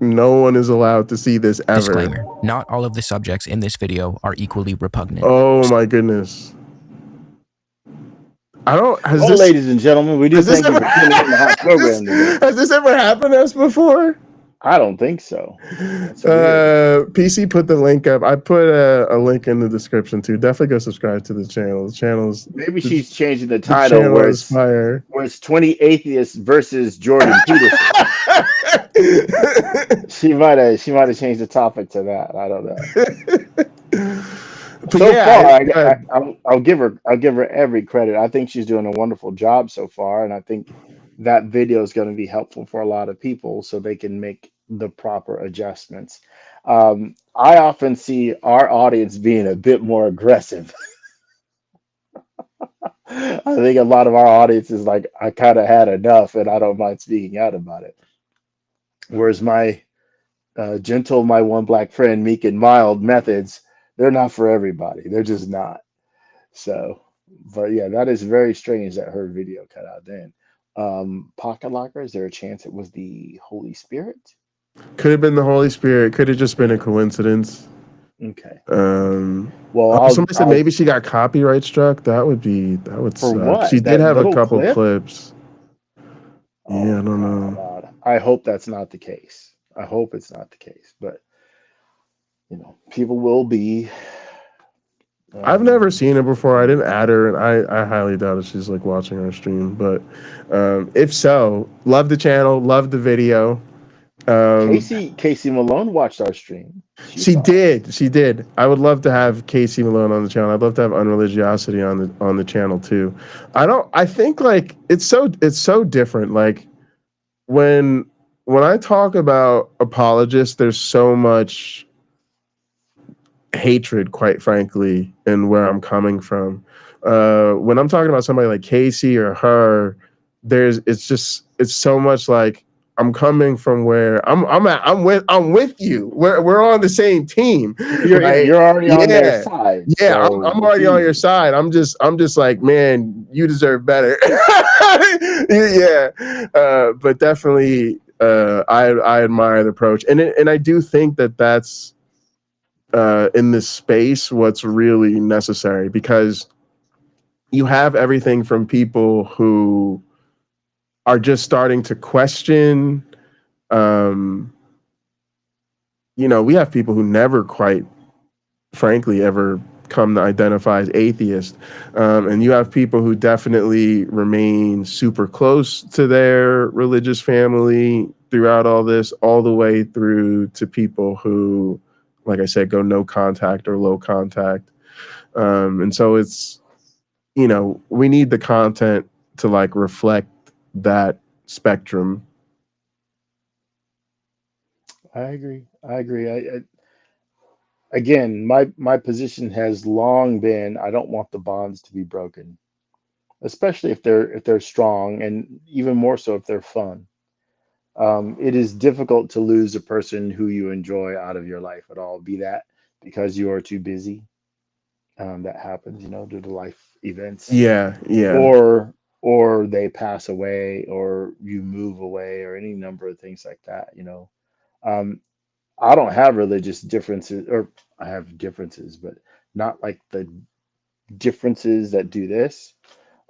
No one is allowed to see this ever. Disclaimer: not all of the subjects in this video are equally repugnant. Oh my goodness. Ladies and gentlemen, we do thank you for tuning in the hot program today. Has this ever happened to us before? I don't think so. PC put the link up. I put a link in the description too. Definitely go subscribe to the channel. The channel's maybe she's changing the title where it's 20 atheists versus Jordan Peterson. she might have changed the topic to that. I don't know. I'll give her every credit. I think she's doing a wonderful job so far, and I think that video is going to be helpful for a lot of people so they can make the proper adjustments. I often see our audience being a bit more aggressive. I think a lot of our audience is like, I kind of had enough and I don't mind speaking out about it. Whereas my gentle, my one black friend, meek and mild methods, they're not for everybody. They're just not. So, but yeah, that is very strange that her video cut out then. Pocket Locker, is there a chance it was the Holy Spirit? Could have been the Holy Spirit. Could have just been a coincidence. Okay. Well, somebody said maybe she got copyright struck. That would for suck. what? She did That have a little couple clip? clips. Oh, Yeah, I don't know. God. I hope that's not the case. I hope it's not the case. But you know, people will be. I've never seen her before. I didn't add her, and I highly doubt if she's like watching our stream. But if so, love the channel, love the video. Casey Malone watched our stream. She did. I would love to have Casey Malone on the channel. I'd love to have Unreligiosity on the channel too. I think like it's so different. Like when I talk about apologists, there's so much hatred, quite frankly, in where I'm coming from. When I'm talking about somebody like Casey or her, it's so much like I'm coming from where I'm with you. We're on the same team. You're right? you're already on their Yeah. side. Yeah, so I'm it's already on your easy. side. I'm just like, man, you deserve better. Yeah, but definitely, I admire the approach, and I do think that's in this space what's really necessary, because you have everything from people who are just starting to question. We have people who never quite, frankly, ever come to identify as atheist. And you have people who definitely remain super close to their religious family throughout all this, all the way through to people who, like I said, go no contact or low contact. And so it's, we need the content to like reflect that spectrum. I agree. Again, my position has long been I don't want the bonds to be broken, especially if they're strong, and even more so if they're fun. It is difficult to lose a person who you enjoy out of your life at all, be that because you are too busy. That happens, due to life events, Yeah. or they pass away, or you move away, or any number of things like that. Um, I don't have religious differences, or I have differences, but not like the differences that do this.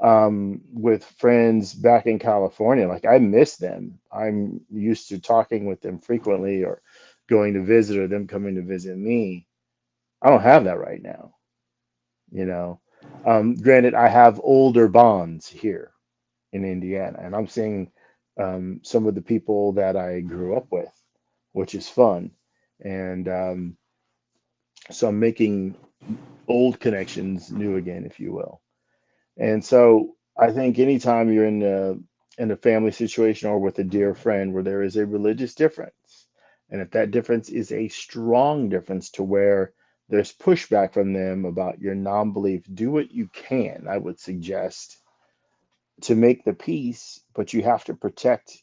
With friends back in California, like I miss them. I'm used to talking with them frequently, or going to visit, or them coming to visit me. I don't have that right now, you know. Granted, I have older bonds here in Indiana, and I'm seeing some of the people that I grew up with, which is fun. And so I'm making old connections new again, if you will. And so I think anytime you're in a family situation or with a dear friend where there is a religious difference, and if that difference is a strong difference to where there's pushback from them about your non-belief, do what you can, I would suggest, to make the peace, but you have to protect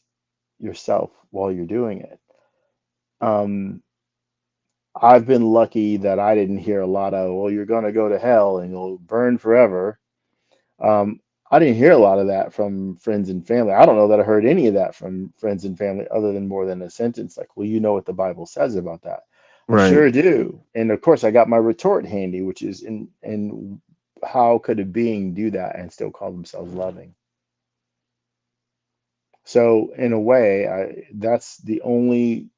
yourself while you're doing it. Um, I've been lucky that I didn't hear a lot of, well, you're going to go to hell and you'll burn forever. Um, I didn't hear a lot of that from friends and family. I don't know that I heard any of that from friends and family other than more than a sentence like, well, you know what the Bible says about that. I Right. sure do. And of course, I got my retort handy, which is in how could a being do that and still call themselves loving? So in a way, that's the only,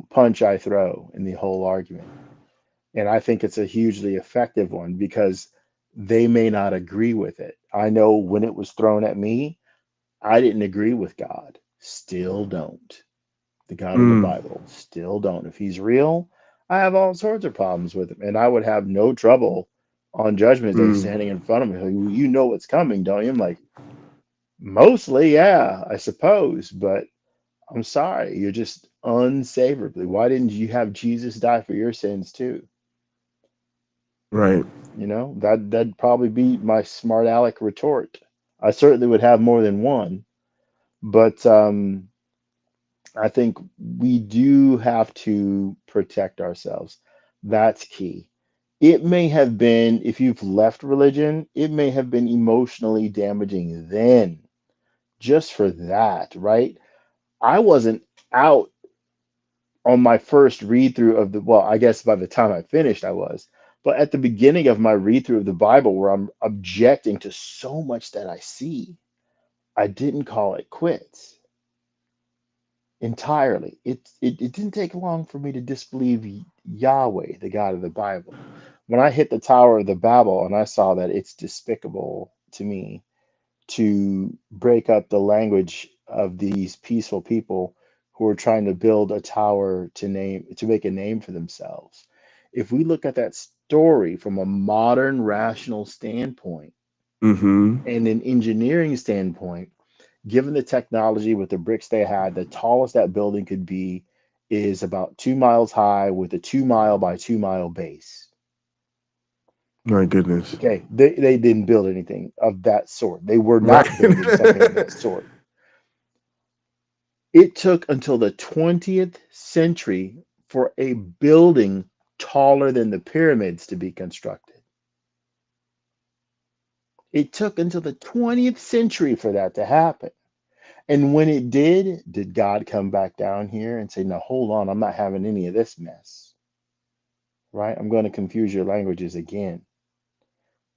punch I throw in the whole argument. And I think it's a hugely effective one because they may not agree with it. I know when it was thrown at me, I didn't agree with God. Still don't. The God of the Mm, Bible. Still don't. If he's real, I have all sorts of problems with him. And I would have no trouble on Judgment Day mm. standing in front of me. Like, "Well, you know what's coming, don't you?" I'm like, mostly, yeah, I suppose. But I'm sorry. You're just unsavourably. Why didn't you have Jesus die for your sins too? Right. That'd probably be my smart aleck retort. I certainly would have more than one, but I think we do have to protect ourselves. That's key. It may have been, if you've left religion, it may have been emotionally damaging then, just for that, right? I wasn't out on my first read through of the, well, I guess by the time I finished, I was, but at the beginning of my read through of the Bible, where I'm objecting to so much that I see, I didn't call it quits entirely. It didn't take long for me to disbelieve Yahweh, the God of the Bible. When I hit the Tower of the Babel and I saw that it's despicable to me to break up the language of these peaceful people who are trying to build a tower to make a name for themselves. If we look at that story from a modern rational standpoint Mm-hmm. and an engineering standpoint, given the technology with the bricks they had, the tallest that building could be is about 2 miles high with a 2 mile by 2 mile base. My goodness. Okay, they didn't build anything of that sort. They were Right. not building something of that sort. It took until the 20th century for a building taller than the pyramids to be constructed. It took until the 20th century for that to happen. And when it did God come back down here and say, "No, hold on, I'm not having any of this mess, right? I'm going to confuse your languages again"?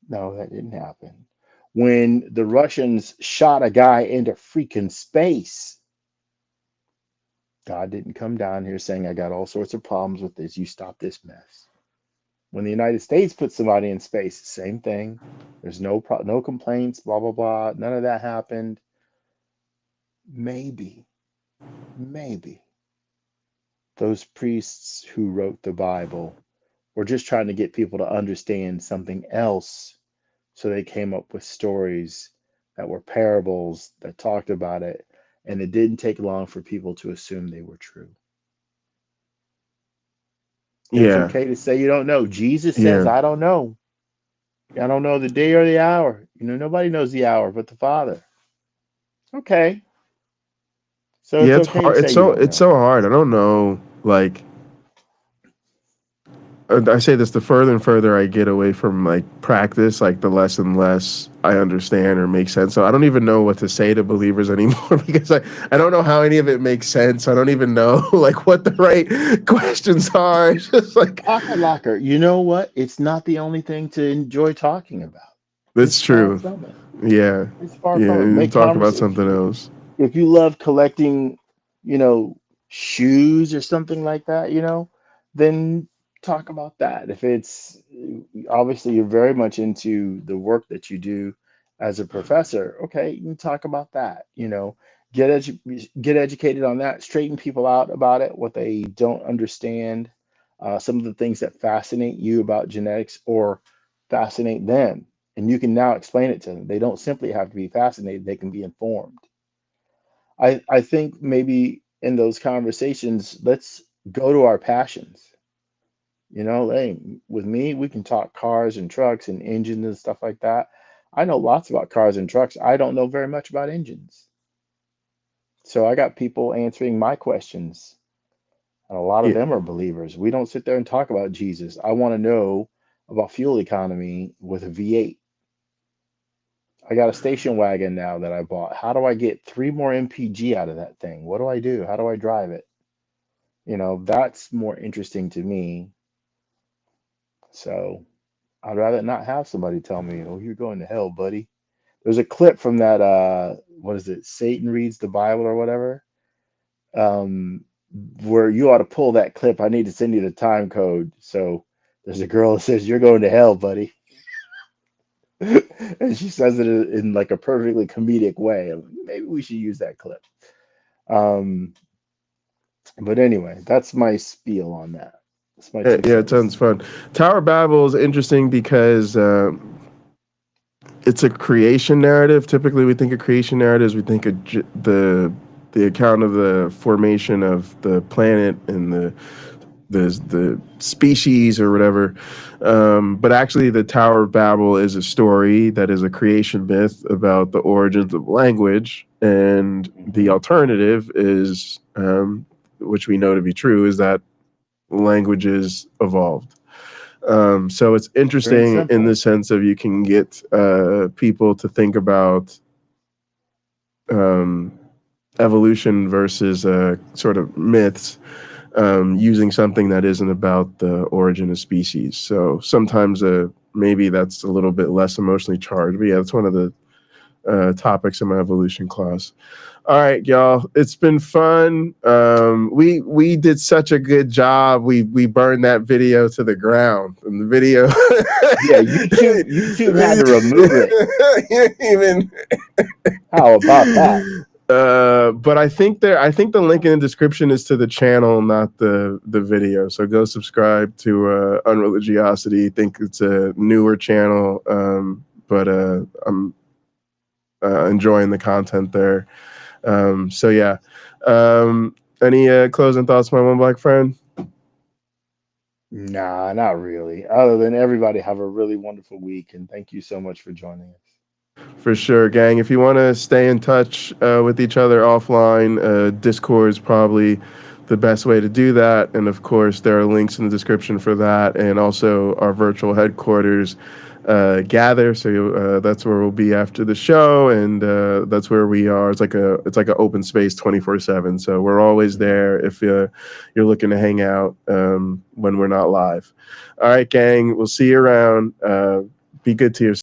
No, that didn't happen. When the Russians shot a guy into freaking space, God didn't come down here saying, "I got all sorts of problems with this. You stop this mess." When the United States put somebody in space, same thing. There's no complaints, blah, blah, blah. None of that happened. Maybe those priests who wrote the Bible were just trying to get people to understand something else. So they came up with stories that were parables that talked about it. And it didn't take long for people to assume they were true. And it's Yeah. okay to say you don't know. Jesus says, Yeah. "I don't know. I don't know the day or the hour." Nobody knows the hour but the Father. Okay. So Yeah, it's it's okay to hard. say you don't It's know. so hard. I don't know. Like, I say this, the further and further I get away from like practice, like the less and less I understand or make sense. So I don't even know what to say to believers anymore because I don't know how any of it makes sense. I don't even know like what the right questions are. It's just like, Locker, you know what? It's not the only thing to enjoy talking about. it's It's far true. from it. Yeah. It's far Yeah. from it. You Make talk about conversation. something else. If you love collecting, you know, shoes or something like that, then talk about that. If it's obviously you're very much into the work that you do as a professor, okay, you can talk about that. Get educated on that. Straighten people out about it, what they don't understand, some of the things that fascinate you about genetics or fascinate them, and you can now explain it to them. They don't simply have to be fascinated; they can be informed. I think maybe in those conversations, let's go to our passions. Hey, with me, we can talk cars and trucks and engines and stuff like that. I know lots about cars and trucks. I don't know very much about engines. So I got people answering my questions, and a lot of Yeah. them are believers. We don't sit there and talk about Jesus. I want to know about fuel economy with a V8. I got a station wagon now that I bought. How do I get 3 more MPG out of that thing? What do I do? How do I drive it? That's more interesting to me. So I'd rather not have somebody tell me, "Oh, you're going to hell, buddy." There's a clip from that, what is it? Satan Reads the Bible or whatever. Um, where you ought to pull that clip. I need to send you the time code. So there's a girl that says, "You're going to hell, buddy." And she says it in like a perfectly comedic way. Maybe we should use that clip. Um, but anyway, that's my spiel on that. That's my two Yeah, it sounds cents. fun. Tower of Babel is interesting because it's a creation narrative. Typically, we think of creation narratives. We think of the account of the formation of the planet and the species or whatever. But actually, the Tower of Babel is a story that is a creation myth about the origins of language. And the Hmm. alternative is, which we know to be true, is that languages evolved. So it's Very interesting in the simple. sense of you can get people to think about um, evolution versus sort of myths. using something that isn't about the origin of species. So sometimes maybe that's a little bit less emotionally charged. But yeah, that's one of the topics in my evolution class. All right, y'all. It's been fun. We did such a good job. We burned that video to the ground. And the video, Yeah, YouTube had to remove it. Even How about that? But I think the link in the description is to the channel, not the video. So go subscribe to Unreligiosity. I think it's a newer channel, but I'm enjoying the content there. So yeah. Any closing thoughts, my one black friend? Nah, not really. Other than everybody have a really wonderful week, and thank you so much for joining us. For sure, gang. If you want to stay in touch with each other offline, Discord is probably the best way to do that. And of course, there are links in the description for that, and also our virtual headquarters gather. So that's where we'll be after the show, and that's where we are. It's like an open space 24/7. So we're always there if you're looking to hang out when we're not live. All right, gang. We'll see you around. Be good to yourself.